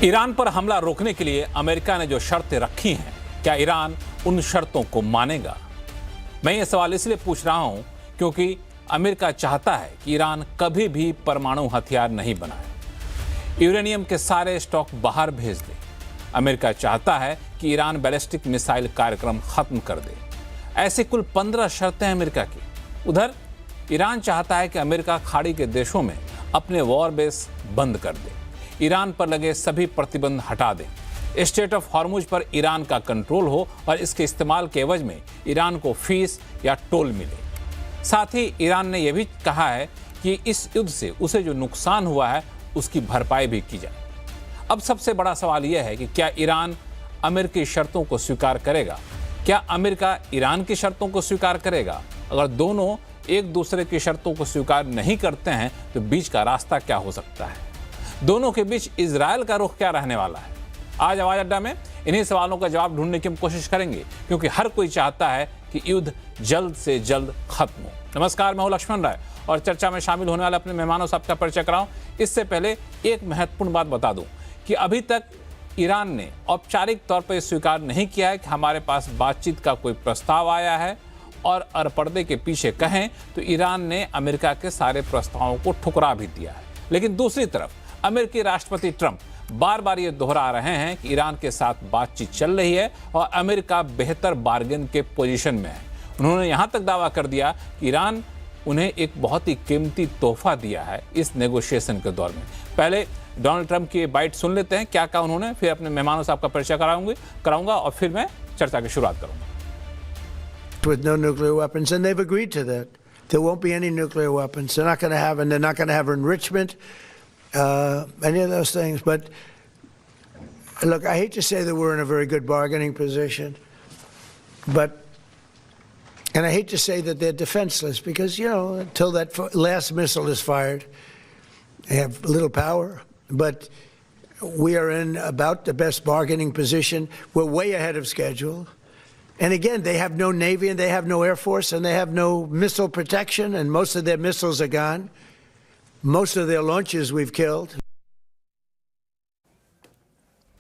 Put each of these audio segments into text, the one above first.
Iran पर हमला रोकने के लिए अमेरिका ने जो शर्तें रखी हैं, क्या ईरान उन शर्तों को मानेगा? मैं ये सवाल इसलिए पूछ रहा हूं क्योंकि अमेरिका चाहता है कि ईरान कभी भी परमाणु हथियार नहीं बनाए, यूरेनियम के सारे स्टॉक बाहर भेज दे। अमेरिका चाहता है कि ईरान बैलिस्टिक मिसाइल कार्यक्रम खत्म कर दे। ऐसी कुल 15 शर्तें हैं अमेरिका की। उधर ईरान चाहता है कि अमेरिका खाड़ी के देशों में अपने वॉर बेस बंद कर दे, ईरान पर लगे सभी प्रतिबंध हटा दे, स्ट्रेट ऑफ हॉर्मुज पर ईरान का कंट्रोल हो और इसके इस्तेमाल के एवज में ईरान को फीस या टोल मिले। साथ ही ईरान ने यह भी कहा है कि इस युद्ध से उसे जो नुकसान हुआ है उसकी भरपाई भी की जाए। अब सबसे बड़ा सवाल यह है कि क्या ईरान अमेरिकी शर्तों को स्वीकार करेगा? क्या अमेरिका ईरान की शर्तों को स्वीकार करेगा? अगर दोनों एक दूसरे की शर्तों को स्वीकार नहीं करते हैं तो बीच का रास्ता क्या हो सकता है? दोनों के बीच इजराइल का रुख क्या रहने वाला है? आज आवाज अड्डा में इन्हीं सवालों का जवाब ढूंढने की हम कोशिश करेंगे, क्योंकि हर कोई चाहता है कि युद्ध जल्द से जल्द खत्म हो। नमस्कार, मैं हूं लक्ष्मण राय और चर्चा में शामिल होने वाले अपने मेहमानों से आपका परिचय कराऊं। इससे पहले एक महत्वपूर्ण बात बता दूं कि अभी तक ईरान ने औपचारिक तौर पर स्वीकार नहीं किया है कि हमारे पास बातचीत का कोई प्रस्ताव आया है, और पर्दे के पीछे कहें तो ईरान ने अमेरिका के सारे प्रस्तावों को ठुकरा भी दिया है। लेकिन दूसरी तरफ अमेरिकी राष्ट्रपति ट्रंप बार बार ये दोहरा रहे हैं कि ईरान के साथ बातचीत चल रही है और अमेरिका बेहतर बार्गेन के पोजीशन में है। उन्होंने यहां तक दावा कर दिया कि ईरान उन्हें एक बहुत ही कीमती तोहफा दिया है इस नेगोशिएशन के दौर में। पहले डोनाल्ड ट्रंप की बाइट सुन लेते हैं, क्या कहा उन्होंने, फिर अपने मेहमानों से आपका परिचय कराऊंगा और फिर मैं चर्चा की शुरुआत करूंगा। With no nuclear weapons, and they've agreed to that. There won't be any nuclear weapons. They're not going to have, and they're not going to have enrichment, any of those things. But look, I hate to say that we're in a very good bargaining position, and I hate to say that they're defenseless because, you know, until that last missile is fired, they have little power. But we are in about the best bargaining position. We're way ahead of schedule. And again, they have no Navy and they have no Air Force and they have no missile protection, and most of their missiles are gone. Most of their launches we've killed.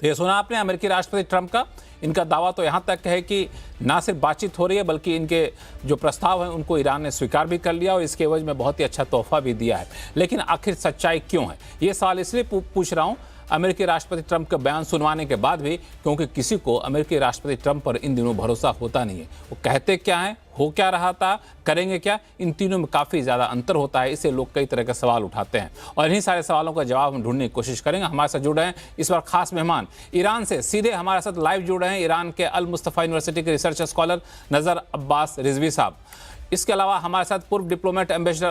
तो ये सुना आपने अमेरिकी राष्ट्रपति Trump का। इनका दावा तो यहाँ तक है कि ना सिर्फ बातचीत हो रही है बल्कि इनके जो प्रस्ताव हैं उनको ईरान ने स्वीकार भी कर लिया और इसके एवज में बहुत ही अच्छा तोहफा भी दिया है। लेकिन आखिर सच्चाई क्यों है, ये सवाल इसलिए पूछ रहा हूँ अमेरिकी राष्ट्रपति ट्रंप का बयान सुनवाने के बाद भी, क्योंकि किसी को अमेरिकी राष्ट्रपति ट्रंप पर इन दिनों भरोसा होता नहीं है। वो कहते क्या हैं, हो क्या रहा था, करेंगे क्या, इन तीनों में काफ़ी ज़्यादा अंतर होता है। इससे लोग कई तरह के सवाल उठाते हैं और इन्हीं सारे सवालों का जवाब हम ढूंढने की कोशिश करेंगे। हमारे साथ जुड़ रहे हैं इस बार खास मेहमान, ईरान से सीधे हमारे साथ लाइव जुड़ रहे हैं ईरान के अल मुस्तफ़ा यूनिवर्सिटी के रिसर्च स्कॉलर नज़र अब्बास रिजवी साहब। इसके अलावा हमारे साथ पूर्व डिप्लोमेट एम्बेसडर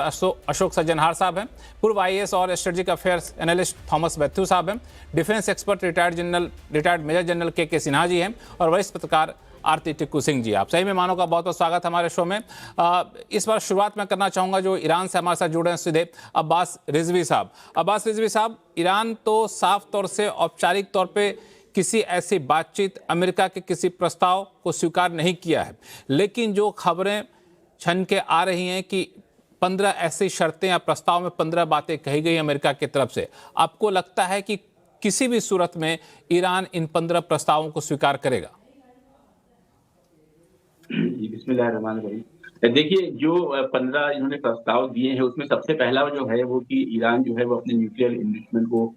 अशोक सज्जनहार साहब हैं, पूर्व आईएएस और strategic affairs analyst Thomas Mathew साहब हैं, defence expert retired major general K Sinha जी हैं और वरिष्ठ पत्रकार आरती टिक्कू सिंह जी। आप सही मेहमानों का बहुत बहुत स्वागत हमारे शो में। इस बार शुरुआत में करना चाहूँगा जो ईरान से हमारे साथ जुड़े हैं सीधे, अब्बास रिजवी साहब। अब्बास रिजवी साहब, ईरान तो साफ तौर से औपचारिक तौर पर किसी ऐसी बातचीत, अमेरिका के किसी प्रस्ताव को स्वीकार नहीं किया है, लेकिन जो खबरें छन के आ रही हैं कि 15 ऐसी शर्तें या प्रस्ताव में 15 बातें कही गई अमेरिका की तरफ से, आपको लगता है कि किसी भी सूरत में ईरान इन 15 प्रस्तावों को स्वीकार करेगा? बिस्मिल्लाहिर्रहमानिर्रहीम। देखिए, जो 15 इन्होंने प्रस्ताव दिए हैं उसमें सबसे पहला जो है वो कि ईरान जो है वो अपने न्यूक्लियर इन्रिचमेंट को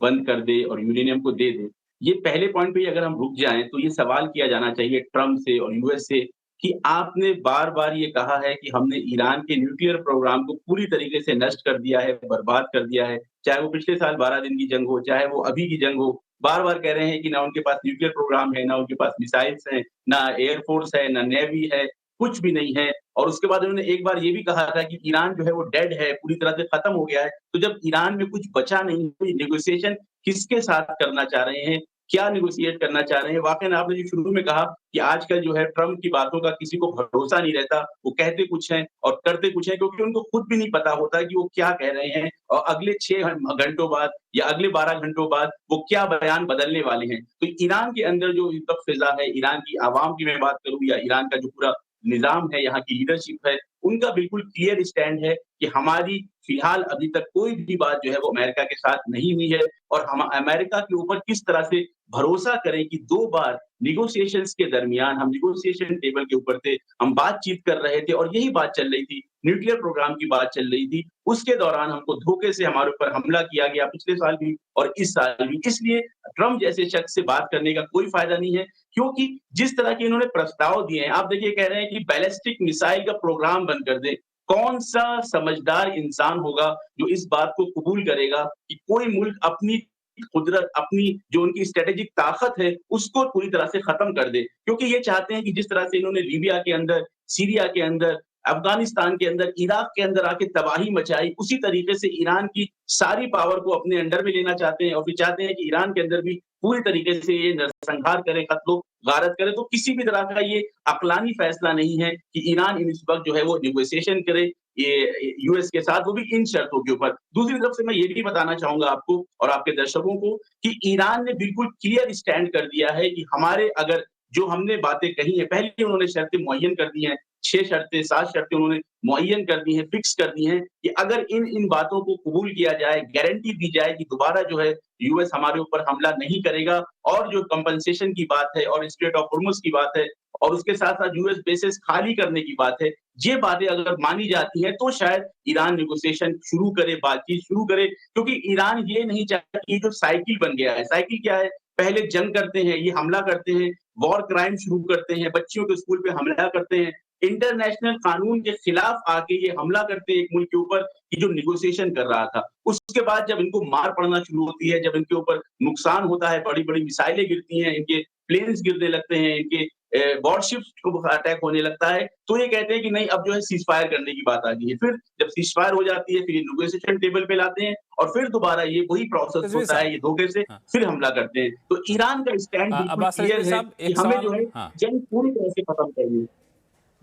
बंद कर दे और यूरेनियम को दे दे। ये पहले पॉइंट पे अगर हम रुक जाएं तो ये सवाल किया जाना चाहिए ट्रंप से और यूएस से कि आपने बार-बार ये कहा है कि हमने ईरान के न्यूक्लियर प्रोग्राम को पूरी तरीके से नष्ट कर दिया है, बर्बाद कर दिया है। चाहे वो पिछले साल 12 दिन की जंग हो, चाहे वो अभी की जंग हो, बार-बार कह रहे हैं कि ना उनके पास न्यूक्लियर प्रोग्राम है, ना उनके पास मिसाइल्स हैं, ना एयर फोर्स है, ना नेवी है, कुछ भी नहीं है। और उसके बाद उन्होंने एक बार ये भी कहा था कि ईरान जो है वो डेड है, पूरी तरह से खत्म हो गया है। तो जब ईरान में कुछ बचा नहीं, तो ये नेगोशिएशन किसके साथ करना चाह रहे हैं? क्या नेगोशिएट करना चाह रहे हैं? वाक़ई आपने जो शुरू में कहा कि आजकल जो है ट्रंप की बातों का किसी को भरोसा नहीं रहता, वो कहते कुछ हैं और करते कुछ हैं, क्योंकि उनको खुद भी नहीं पता होता कि वो क्या कह रहे हैं और अगले 6 घंटों बाद या अगले 12 घंटों बाद वो क्या बयान बदलने वाले हैं। तो ईरान के अंदर जो इस वक़्त फ़िज़ा है, ईरान की आवाम की मैं बात करूँ या ईरान का जो पूरा निज़ाम है, यहाँ की लीडरशिप है, उनका बिल्कुल क्लियर स्टैंड है कि हमारी फिलहाल अभी तक कोई भी बात जो है वो अमेरिका के साथ नहीं हुई है और हम अमेरिका के ऊपर किस तरह से भरोसा करें कि 2 बार नेगोशिएशंस के दरमियान हम नेगोशिएशन टेबल के ऊपर थे, हम बातचीत कर रहे थे और यही बात चल रही थी, न्यूक्लियर प्रोग्राम की बात चल रही थी। उसके दौरान हमको धोखे से हमारे ऊपर हमला किया गया पिछले साल भी और इस साल भी। इसलिए ट्रम्प जैसे शख्स से बात करने का कोई फ़ायदा नहीं है, क्योंकि जिस तरह के इन्होंने प्रस्ताव दिए हैं, आप देखिए कह रहे हैं कि बैलिस्टिक मिसाइल का प्रोग्राम बंद कर दें। कौन-सा समझदार इंसान होगा जो इस बात को कबूल करेगा कि कोई मुल्क अपनी कुदरत, अपनी जो उनकी स्ट्रैटेजिक ताकत है, उसको पूरी तरह से खत्म कर दे। क्योंकि ये चाहते हैं कि जिस तरह से इन्होंने लीबिया के अंदर, सीरिया के अंदर, अफ़गानिस्तान के अंदर, इराक के अंदर आके तबाही मचाई, उसी तरीके से ईरान की सारी पावर को अपने अंडर में लेना चाहते हैं और फिर चाहते हैं कि ईरान के अंदर भी पूरी तरीके से ये नरसंहार करे, कत्लो-गारत करे। तो किसी भी तरह का ये अक़लानी फैसला नहीं है कि ईरान इस वक़्त जो है वो नेगोशिएशन करे ये यूएस के साथ, वो भी इन शर्तों के ऊपर। दूसरी तरफ से मैं ये भी बताना चाहूँगा आपको और आपके दर्शकों को कि ईरान ने बिल्कुल क्लियर स्टैंड कर दिया है कि हमारे अगर जो हमने बातें कही हैं, पहले उन्होंने शर्तें मुअय्यन कर दी हैं, 6 शर्तें, 7 शर्तें उन्होंने मुअय्यन कर दी हैं, फिक्स कर दी हैं कि अगर इन बातों को कबूल किया जाए, गारंटी दी जाए कि दोबारा जो है यूएस हमारे ऊपर हमला नहीं करेगा और जो कंपनसेशन की बात है और स्ट्रेट ऑफ होर्मुज़ की बात है और उसके साथ-साथ यूएस बेसेस खाली करने की बात है, ये बातें अगर मानी जाती हैं तो शायद ईरान नेगोशिएशन शुरू करे, बातचीत शुरू करे, क्योंकि ईरान ये नहीं चाहता कि ये जो साइकिल बन गया है, साइकिल क्या है? पहले जंग करते हैं, ये हमला करते हैं, वॉर क्राइम शुरू करते हैं, बच्चियों के स्कूल पे हमला करते हैं, इंटरनेशनल कानून के खिलाफ आके ये हमला करते हैं एक मुल्क के ऊपर कि जो नेगोशिएशन कर रहा था। उसके बाद जब इनको मार पड़ना शुरू होती है, जब इनके ऊपर नुकसान होता है, बड़ी-बड़ी मिसाइलें गिरती हैं, इनके प्लेन्स गिरने लगते हैं, इनके वॉरशिप्स को अटैक होने लगता है, तो ये कहते हैं कि नहीं अब जो है सीज़फायर करने की बात आ गई है। फिर जब सीज़फायर हो जाती है, फिर ये नेगोशिएशन टेबल पे लाते हैं और फिर दोबारा ये वही प्रोसेस रिजवी होता है, साहब, ये धोखे से हाँ। फिर हमला करते हैं। तो ईरान का स्टैंड बिल्कुल अब्बास क्लियर रिजवी है साहब, कि एक हमें सवाल, जो है हाँ। जंग पूरी तरह से खत्म करनी है।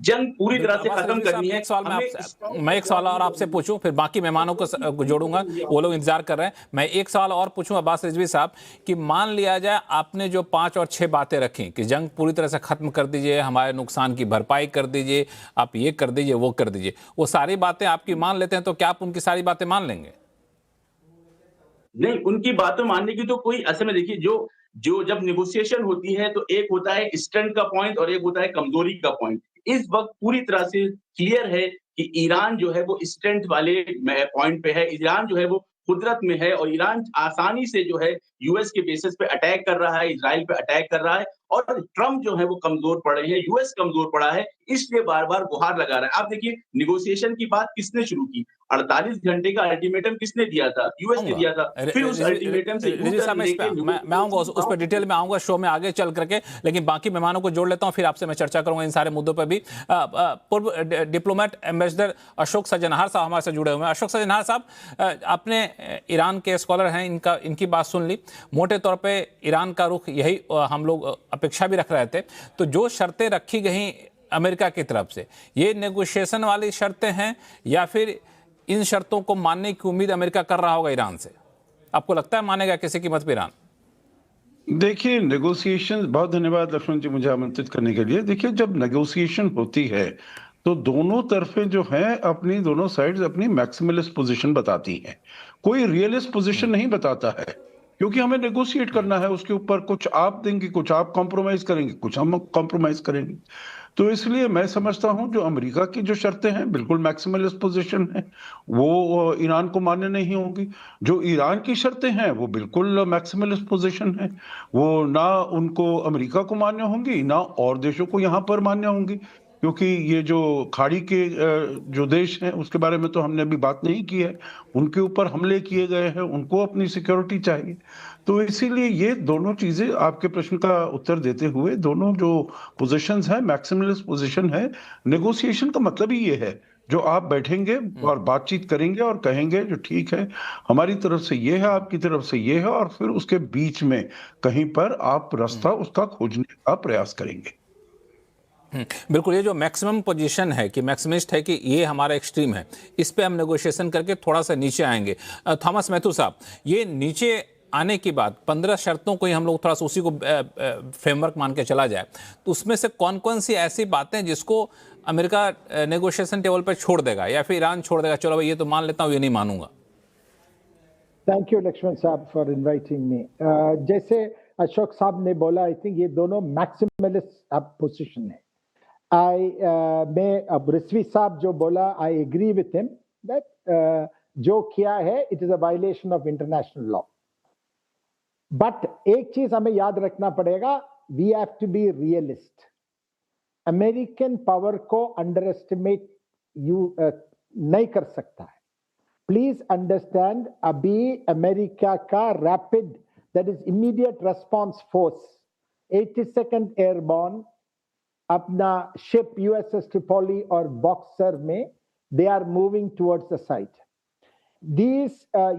जंग पूरी तरह से अब्बास खत्म रिजवी साहब, करनी है। एक सवाल हमें मैं एक सवाल और आपसे पूछूं, फिर बाकी मेहमानों को जोड़ूंगा, वो लोग इंतजार कर रहे हैं। मैं एक सवाल और पूछूं अब्बास रिजवी साहब कि मान लिया जाए आपने जो 5 और 6 बातें रखी कि जंग पूरी तरह से खत्म कर दीजिए, हमारे नुकसान की भरपाई कर दीजिए, आप ये कर दीजिए, वो कर दीजिए, वो सारी बातें आपकी मान लेते हैं तो क्या आप उनकी सारी बातें मान लेंगे? नहीं, उनकी बातें मानने की तो कोई असल में देखिए जो जो जब नेगोशिएशन होती है तो एक होता है स्ट्रेंथ का पॉइंट और एक होता है कमजोरी का पॉइंट। इस वक़्त पूरी तरह से क्लियर है कि ईरान जो है वो स्ट्रेंथ वाले पॉइंट पे है। ईरान जो है वो कुदरत में है और ईरान आसानी से जो है यूएस के बेसिस पे अटैक कर रहा है, इज़राइल पे अटैक कर रहा है और ट्रम्प जो है वो कमज़ोर पड़े हैं, यूएस कमज़ोर पड़ा है, इसलिए बार-बार गुहार लगा रहा है। आप देखिए नेगोशिएशन की बात किसने शुरू की? 48 घंटे का अल्टीमेटम किसने दिया था? यूएस ने दिया था। फिर उस अल्टीमेटम से रिजवी साहब, मैं इस पे मैं आऊंगा, उस पर डिटेल में आऊंगा शो में आगे चल करके, लेकिन बाकी मेहमानों को जोड़ लेता हूं, फिर आपसे मैं चर्चा करूंगा इन सारे मुद्दों पर भी। पूर्व डिप्लोमेट एम्बेसडर अशोक सज्जनहार साहब हमारे से जुड़े हुए हैं। अशोक सज्जनहार साहब, आपने ईरान के स्कॉलर हैं, इनकी बात सुन ली। मोटे तौर पे ईरान का रुख यही हम लोग अपेक्षा भी रख रहे थे। तो जो शर्तें रखी गई अमेरिका की तरफ से, ये नेगोशिएशन वाली शर्तें हैं या फिर इन शर्तों को मानने की उम्मीद अमेरिका कर रहा होगा ईरान से? आपको लगता है मानेगा किसी कीमत पे ईरान? देखिए, नेगोशिएशन, बहुत धन्यवाद लक्ष्मण जी मुझे आमंत्रित करने के लिए। देखिए, जब नेगोशिएशन होती है तो दोनों तरफें जो हैं अपनी, दोनों साइड्स अपनी मैक्सिमलिस्ट पोजीशन बताती हैं। कोई रियलिस्ट पोजीशन नहीं बताता है, क्योंकि हमें नेगोशिएट करना है। उसके ऊपर कुछ आप देंगे, कुछ आप कॉम्प्रोमाइज करेंगे, कुछ हम कॉम्प्रोमाइज करेंगे। तो इसलिए मैं समझता हूं जो अमेरिका की जो शर्तें हैं बिल्कुल मैक्सिमलिस्ट पोजीशन है, वो ईरान को मान्य नहीं होंगी। जो ईरान की शर्तें हैं वो बिल्कुल मैक्सिमलिस्ट पोजीशन है, वो ना उनको अमेरिका को मान्य होंगी, ना और देशों को यहाँ पर मान्य होंगी। क्योंकि ये जो खाड़ी के जो देश हैं उसके बारे में तो हमने अभी बात नहीं की है, उनके ऊपर हमले किए गए हैं, उनको अपनी सिक्योरिटी चाहिए। तो इसीलिए ये दोनों चीजें, आपके प्रश्न का उत्तर देते हुए, दोनों जो पोजीशंस हैं मैक्सिमलिस्ट पोजीशन है। नेगोशिएशन का मतलब ही ये है, जो आप बैठेंगे और बातचीत करेंगे और कहेंगे जो ठीक है, हमारी तरफ से ये है, आपकी तरफ से ये है, और फिर उसके बीच में कहीं पर आप रास्ता उसका खोजने का प्रयास करेंगे। बिल्कुल, ये जो मैक्सिमम पोजीशन है कि मैक्सिमिस्ट है कि ये हमारा एक्सट्रीम है, इस पे हम नेगोशिएशन करके थोड़ा सा नीचे आएंगे। थॉमस मैथ्यू साहब, ये नीचे आने की बात 15 शर्तों को ही हम लोग थोड़ा सा उसी को फ्रेमवर्क मान के चला जाए, तो उसमें से कौन कौन सी ऐसी बातें जिसको अमेरिका नेगोशिएशन टेबल पर छोड़ देगा या फिर ईरान छोड़ देगा, चलो भाई ये तो मान लेता हूँ, ये नहीं मानूंगा? थैंक यू लक्ष्मण साहब फॉर इनवाइटिंग मी। जैसे अशोक साहब ने बोला, आई थिंक ये दोनों मैक्सिमलिस्ट पोजीशन है। मैं अब रिजवी साहब जो बोला, I agree with him that जो किया है it is a violation of international law. But एक चीज हमें याद रखना पड़ेगा, we have to be realist. American power को अंडर एस्टिमेट नहीं कर सकता है। प्लीज अंडरस्टैंड, अभी अमेरिका का rapid that is immediate response force 82nd airborne अपना शिप यूएसएस ट्रिपोली और बॉक्सर में they are moving towards the site.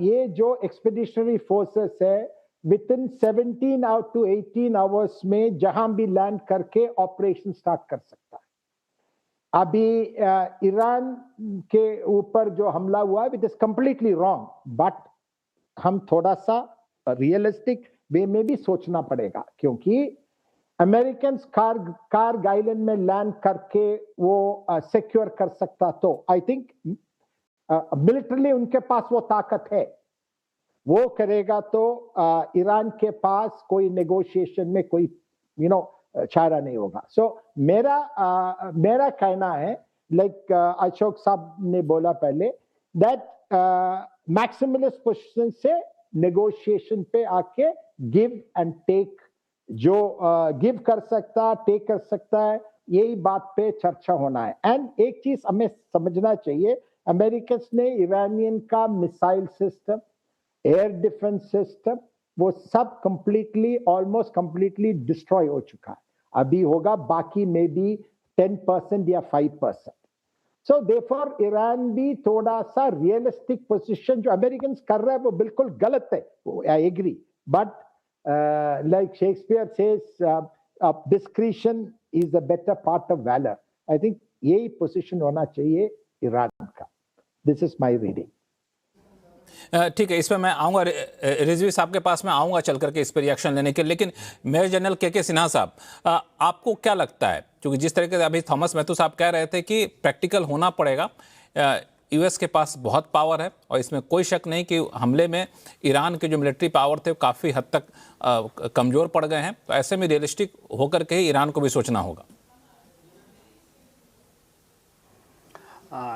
ये जो एक्सपीडिशनरी फोर्सेस है with in 17 out to 18 hours में जहां भी लैंड करके ऑपरेशन स्टार्ट कर सकता है। अभी ईरान के ऊपर जो हमला हुआ it is completely wrong, but हम थोड़ा सा रियलिस्टिक वे में भी सोचना पड़ेगा, क्योंकि अमेरिकन कारगिल आइलैंड में लैंड करके वो सिक्योर कर सकता, तो आई थिंक मिलिटरीली उनके पास वो ताकत है, वो करेगा तो ईरान के पास कोई नेगोशिएशन में कोई चारा नहीं होगा। सो मेरा कहना है, लाइक अशोक साहब ने बोला पहले, दैट मैक्सिमलिस्ट पोजीशन से नेगोशिएशन पे आके गिव एंड टेक, जो गिव कर सकता टेक कर सकता है, यही बात पे चर्चा होना है। एंड एक चीज हमें समझना चाहिए, अमेरिकन ने ईरानियन का missile system, air defence system, वो सब कंप्लीटली ऑलमोस्ट कंप्लीटली डिस्ट्रॉय हो चुका है। अभी होगा बाकी में भी 10% या 5%। सो देयरफॉर ईरान भी थोड़ा सा रियलिस्टिक पोजीशन जो अमेरिकन कर रहा है वो बिल्कुल गलत है, I agree, but like Shakespeare says discretion is the better part of valour. I think यही पोजीशन होना चाहिए ईरान का। This is my reading. ठीक है, इस पर मैं आऊँगा, रिजवी साहब के पास मैं आऊँगा चल करके इस पर रिएक्शन लेने के। लेकिन मेजर जनरल के सिन्हा साहब, आपको क्या लगता है, क्योंकि जिस तरीके से अभी थॉमस मेहतू साहब कह रहे थे कि प्रैक्टिकल होना पड़ेगा, यूएस के पास बहुत पावर है और इसमें कोई शक नहीं कि हमले में ईरान के जो मिलिट्री पावर थे वो काफ़ी हद तक कमज़ोर पड़ गए हैं, तो ऐसे में रियलिस्टिक होकर के ही ईरान को भी सोचना होगा।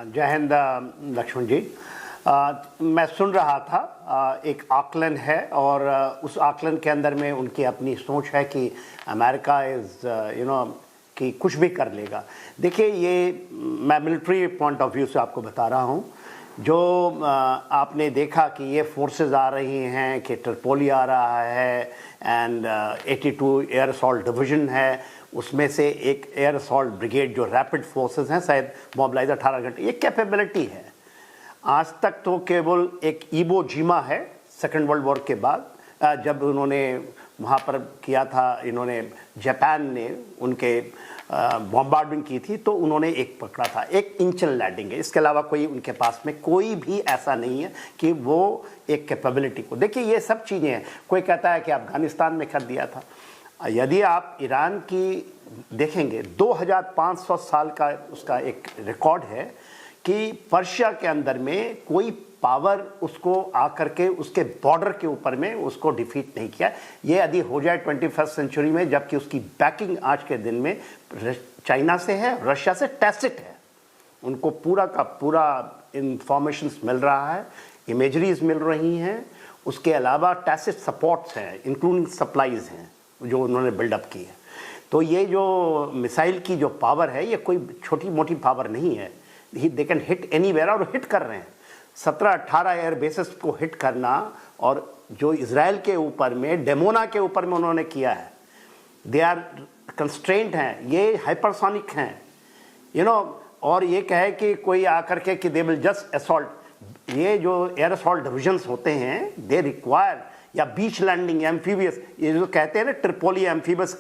जय हिंद लक्ष्मण जी। मैं सुन रहा था, एक आकलन है और उस आकलन के अंदर में उनकी अपनी सोच है कि अमेरिका इज़ कि कुछ भी कर लेगा। देखिए, ये मैं मिलिट्री पॉइंट ऑफ व्यू से आपको बता रहा हूँ। जो आपने देखा कि ये फोर्सेस आ रही हैं, कि ट्रिपोली आ रहा है एंड 82 एयर असॉल्ट डिवीज़न है, उसमें से एक एयर असॉल्ट ब्रिगेड जो रैपिड फोर्सेस हैं, शायद मोबिलाइज 18 घंटे, ये कैपेबिलिटी है। आज तक तो केवल एक इबो जीमा है सेकेंड वर्ल्ड वॉर के बाद, जब उन्होंने वहाँ पर किया था, इन्होंने जापान ने उनके बॉम्बार्डिंग की थी, तो उन्होंने एक पकड़ा था, एक इंचल लैंडिंग है। इसके अलावा कोई उनके पास में कोई भी ऐसा नहीं है कि वो एक कैपेबिलिटी को, देखिए ये सब चीज़ें हैं। कोई कहता है कि अफगानिस्तान में कर दिया था। यदि आप ईरान की देखेंगे, 2500 साल का उसका एक रिकॉर्ड है कि पर्शिया के अंदर में कोई पावर उसको आकर के उसके बॉर्डर के ऊपर में उसको डिफीट नहीं किया। ये यदि हो जाए 21st सेंचुरी में, जबकि उसकी बैकिंग आज के दिन में चाइना से है, रशिया से टैसिट है, उनको पूरा का पूरा इंफॉर्मेशंस मिल रहा है, इमेजरीज मिल रही हैं, उसके अलावा टैसिट सपोर्ट्स हैं, इंक्लूडिंग सप्लाईज हैं जो उन्होंने बिल्डअप की है। तो ये जो मिसाइल की जो पावर है, ये कोई छोटी मोटी पावर नहीं है। दे कैन हिट एनीवेयर, और हिट कर रहे हैं। 17-18 एयर बेसिस को हिट करना, और जो इजराइल के ऊपर में, डेमोना के ऊपर में उन्होंने किया है, दे आर कंस्ट्रेंट हैं, ये हाइपरसोनिक हैं, और ये कहे कि कोई आकर के कि दे विल जस्ट असॉल्ट, ये जो एयर असॉल्ट डिविजन्स होते हैं, दे रिक्वायर, या बीच लैंडिंग, एम्फीबियस, ये जो कहते हैं ना ट्रिपोली एम्फीबियस।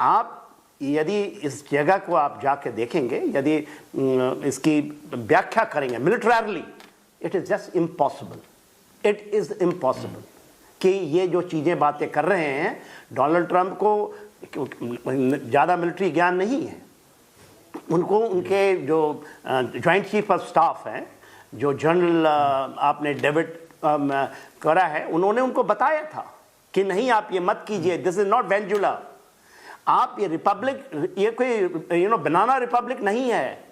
आप यदि इस जगह को आप जाके देखेंगे, यदि इसकी व्याख्या करेंगे militarily, it is just impossible, it is impossible कि ये जो चीज़ें बातें कर रहे हैं, डोनाल्ड ट्रंप को ज़्यादा मिलिट्री ज्ञान नहीं है, उनको उनके जो जॉइंट चीफ ऑफ स्टाफ हैं, जो जनरल आपने डेविड करा है, उन्होंने उनको बताया था कि नहीं आप ये मत कीजिए, दिस इज नॉट वेंजुला, आप ये रिपब्लिक, ये कोई बनाना रिपब्लिक नहीं है,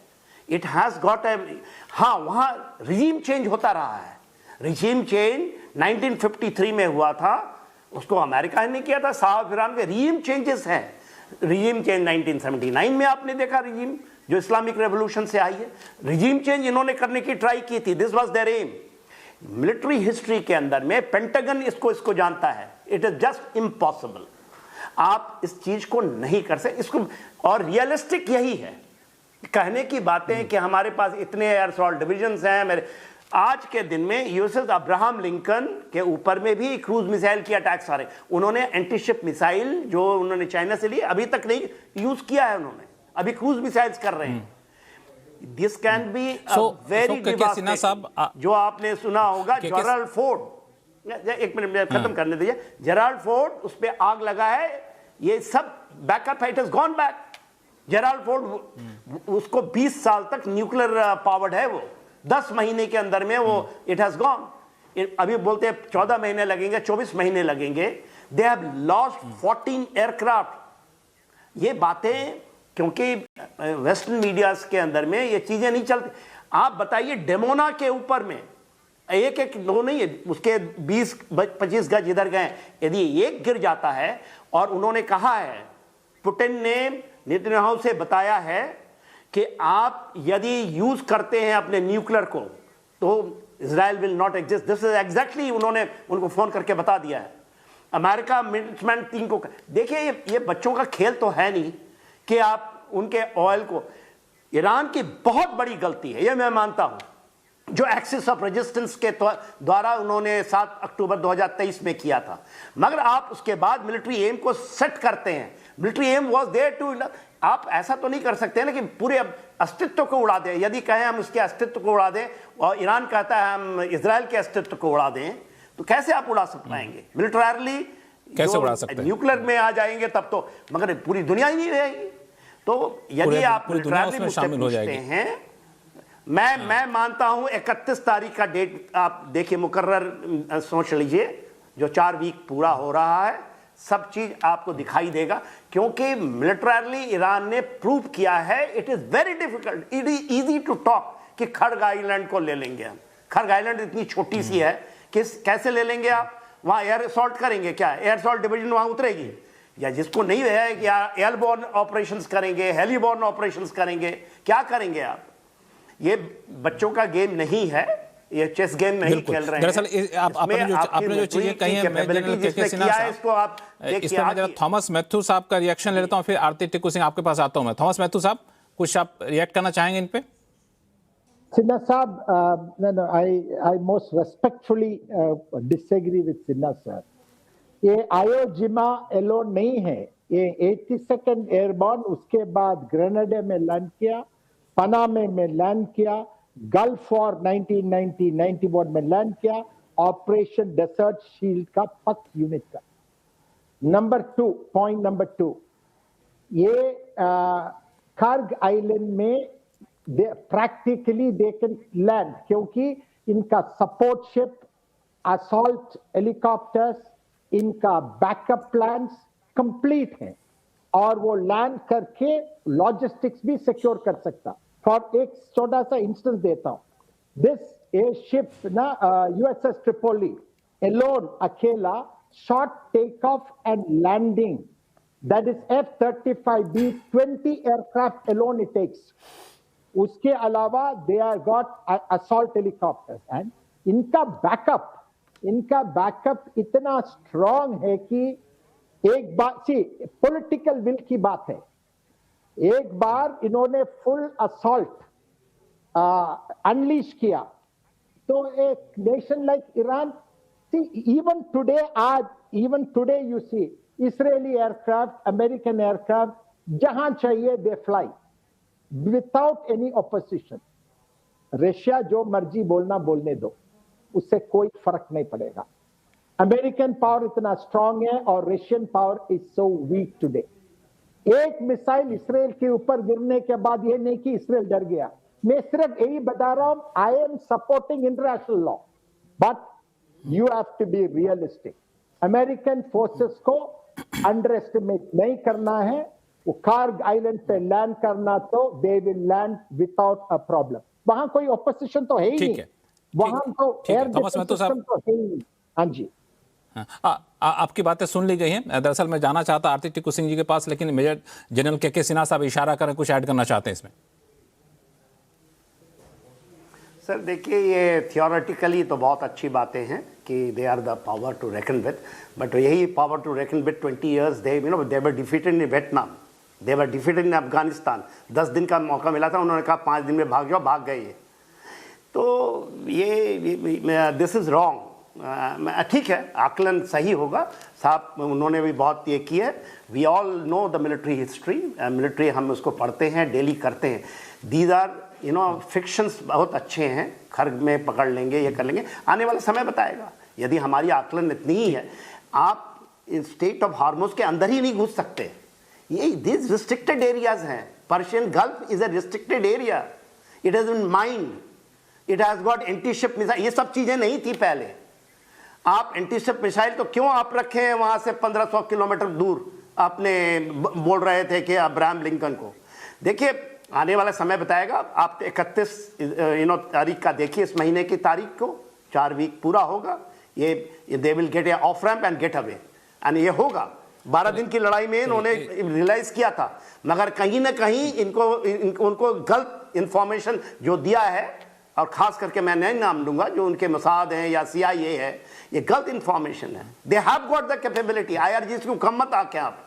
इट हैज गॉट ए, हाँ वहाँ रिजीम चेंज होता रहा है। रिजीम चेंज 1953 में हुआ था, उसको अमेरिका ने नहीं किया था, साउथ ईरान के रिजीम चेंजेस हैं। रिजीम चेंज 1979 में आपने देखा, रिजीम जो इस्लामिक रेवोल्यूशन से आई है, रिजीम चेंज इन्होंने करने की ट्राई की थी, this was their aim. Military history के अंदर में पेंटागन इसको जानता है, इट इज जस्ट इम्पॉसिबल, आप इस चीज को नहीं कर सकते इसको। और रियलिस्टिक यही है, कहने की बातें कि हमारे पास इतने एयर असॉल्ट डिविजन्स हैं, मेरे आज के दिन में यूएसएस अब्राहम लिंकन के ऊपर में भी क्रूज मिसाइल की अटैक्स आ रहे, उन्होंने एंटीशिप मिसाइल जो उन्होंने चाइना से ली अभी तक नहीं यूज किया है, उन्होंने अभी क्रूज मिसाइल्स कर रहे हैं। This can be very devastating. जो आपने सुना होगा जेराल्ड फोर्ड, एक मिनट खत्म करने दीजिए, जेराल्ड फोर्ड उस पर आग लगा है, ये सब बैकअप है, it has gone back. Gerald Ford उसको 20 साल तक न्यूक्लियर पावर्ड है, वो 10 महीने के अंदर में वो इट हैज गॉन। अभी बोलते हैं 14 महीने लगेंगे, 24 महीने लगेंगे। They have lost 14 aircraft. ये बातें क्योंकि वेस्टर्न मीडियाज के अंदर में ये चीजें नहीं चलती। आप बताइए डेमोना के ऊपर में एक दो नहीं है, उसके 20-25 गज इधर गए, यदि एक गिर जाता है, और उन्होंने कहा है, पुतिन ने नेतन्याहू से बताया है कि आप यदि यूज करते हैं अपने न्यूक्लियर को तो Israel will not exist. This is exactly उन्होंने उनको फोन करके बता दिया है। अमेरिका मिलिट्री टीम को देखिए, ये बच्चों का खेल तो है नहीं कि आप उनके ऑयल को, ईरान की बहुत बड़ी गलती है, ये मैं मानता हूं, जो एक्सिस ऑफ रेजिस्टेंस के द्वारा उन्होंने 7 अक्टूबर 2023 में किया था। मगर आप उसके बाद मिलिट्री एम को सेट करते हैं, military aim was there too, आप ऐसा तो नहीं कर सकते ना कि पूरे अस्तित्व को उड़ा दें। यदि कहें हम उसके अस्तित्व को उड़ा दें और ईरान कहता है हम इजराइल के अस्तित्व को उड़ा दें, तो कैसे आप उड़ा पाएंगे? मिलिटरली कैसे उड़ा सकते हैं? न्यूक्लियर में आ जाएंगे तब तो, मगर पूरी दुनिया ही नहीं रहेगी। तो यदि आप मिलिटरली मुझसे पूछते हैं, मैं मानता हूं 31 तारीख का डेट आप देखिए, मुकर्रर सोच लीजिए, जो 4 वीक पूरा हो रहा है, सब चीज आपको दिखाई देगा। क्योंकि मिलिटरली ईरान ने प्रूव किया है, it is very difficult, it is easy to talk कि खड़ग आइलैंड को ले लेंगे हम। खड़ग आइलैंड इतनी छोटी सी है कि कैसे ले लेंगे आप? वहां एयर असॉल्ट करेंगे क्या? एयर असॉल्ट डिवीजन वहां उतरेगी? या जिसको नहीं है कि एयरबोर्न ऑपरेशंस करेंगे, हेलीबोर्न ऑपरेशंस करेंगे, क्या करेंगे आप? ये बच्चों का गेम नहीं है, ये चेस गेम नहीं खेल रहे हैं। दरअसल आपने जो चीजें कही हैं, मैं जनरल के.के. सिन्हा साहब, इस पर मैं जरा थॉमस मैथ्यू साहब का रिएक्शन ले लेता हूं, फिर आरती टिक्कू सिंह आपके पास आता हूं मैं। थॉमस मैथ्यू साहब, कुछ आप रिएक्ट करना चाहेंगे इन पे? Sinha Saab, no, I most respectfully disagree with Sinha sir. ये आयोजिमा एलोन नहीं है, ये 82nd एयरबॉर्न, उसके बाद ग्रेनेडा में लैंड किया, पनामे में लैंड किया, गल्फ वॉर 1990-91 में लैंड किया, ऑपरेशन डेजर्ट शील्ड का पक यूनिट का। पॉइंट नंबर 2, ये खड़ग आइलैंड में प्रैक्टिकली दे कैन लैंड, क्योंकि इनका सपोर्ट शिप, असॉल्ट हेलीकॉप्टर्स, इनका बैकअप प्लान्स कंप्लीट हैं, और वो लैंड करके लॉजिस्टिक्स भी सिक्योर कर सकता। फॉर एक छोटा सा इंस्टेंस देता हूं, दिस शिप ना यूएसएस ट्रिपोली एलोन, अकेला short take off and landing, that is F-35B 20 aircraft alone it takes. उसके अलावा they are got assault helicopters, and इनका बैकअप इतना स्ट्रांग है कि एक बार पॉलिटिकल विल की बात है, एक बार इन्होंने फुल असॉल्ट अनलीश किया तो एक nation like Iran, even today you see Israeli aircraft, American aircraft जहां चाहिए they fly without any opposition. Russia जो मर्जी बोलने दो, उससे कोई फर्क नहीं पड़ेगा। अमेरिकन पावर इतना स्ट्रांग है और Russian power is so weak today. एक मिसाइल इसराइल के ऊपर गिरने के बाद ये नहीं कि इसराइल डर गया। मैं सिर्फ यही बता रहा हूं, I am supporting international law, but you have to be realistic. American forces को अंडर एस्टिमेट नहीं करना है। वो कार्ग आइलैंड पे लैंड करना तो they will land without a problem. वहां कोई ऑपोजिशन तो है ही नहीं, वहां तो एयर डिफेंस सिस्टम तो है ही नहीं। हाँ जी, आपकी बातें सुन ली गई हैं। दरअसल मैं जाना चाहता आरती टिक्कू सिंह जी के पास, लेकिन मेजर जनरल के सिन्हा साहब इशारा करें, कुछ ऐड करना चाहते हैं इसमें। सर देखिए, ये थियोरेटिकली तो बहुत अच्छी बातें हैं कि they are the power to reckon with, but यही power to reckon with 20 years they were defeated in Vietnam, they were defeated in Afghanistan. 10 दिन का मौका मिला था, उन्होंने कहा 5 दिन में भाग जाओ, भाग गए। तो ये दिस इज़ रॉन्ग। ठीक है, आकलन सही होगा साहब, उन्होंने भी बहुत ये किया है। We all know the military history, military हम उसको पढ़ते हैं, डेली करते हैं। दीज आर फिक्शंस बहुत अच्छे हैं, खर्ग में पकड़ लेंगे, ये कर लेंगे, आने वाला समय बताएगा। यदि हमारी आकलन इतनी ही है, आप स्टेट ऑफ हार्मोज के अंदर ही नहीं घुस सकते। ये दिस रिस्ट्रिक्टेड एरियाज हैं। Persian gulf is a restricted area, it has in mind, it has got anti-ship missile, ये सब चीजें नहीं थी पहले। आप एंटी-शिप मिसाइल तो क्यों आप रखे हैं वहां से 1500 किलोमीटर दूर? आपने बोल रहे थे कि अब्राहम लिंकन को। देखिए, आने वाला समय बताएगा। आप 31 तारीख का देखिए, इस महीने की तारीख को 4 वीक पूरा होगा। ये they will get A of ramp and get away, and ये होगा। 12 दिन की लड़ाई में इन्होंने रियलाइज किया था, मगर कहीं ना कहीं उनको गलत इंफॉर्मेशन जो दिया है, और खास करके मैं नहीं नाम लूंगा, जो उनके मोसाद हैं या CIA है, ये गलत इंफॉर्मेशन है। They have got the capability. IRGC को कम मत आके आप।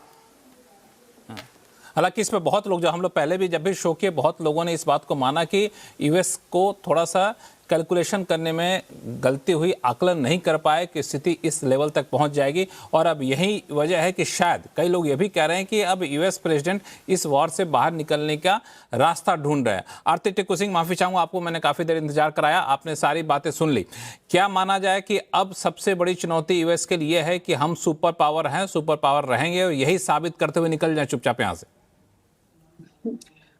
हालांकि इसमें बहुत लोग, जो हम लोग पहले भी जब भी शो किए, बहुत लोगों ने इस बात को माना कि US को थोड़ा सा कैलकुलेशन करने में गलती हुई, आकलन नहीं कर पाए कि स्थिति इस लेवल तक पहुंच जाएगी। और अब यही वजह है कि शायद कई लोग ये भी कह रहे हैं कि अब US प्रेसिडेंट इस वॉर से बाहर निकलने का रास्ता ढूंढ रहे हैं। आरती टिक्कू सिंह, माफी चाहूंगा आपको, मैंने काफी देर इंतजार कराया, आपने सारी बातें सुन ली। क्या माना जाए कि अब सबसे बड़ी चुनौती US के लिए है कि हम सुपर पावर हैं, सुपर पावर रहेंगे, और यही साबित करते हुए निकल जाए चुपचाप यहां से?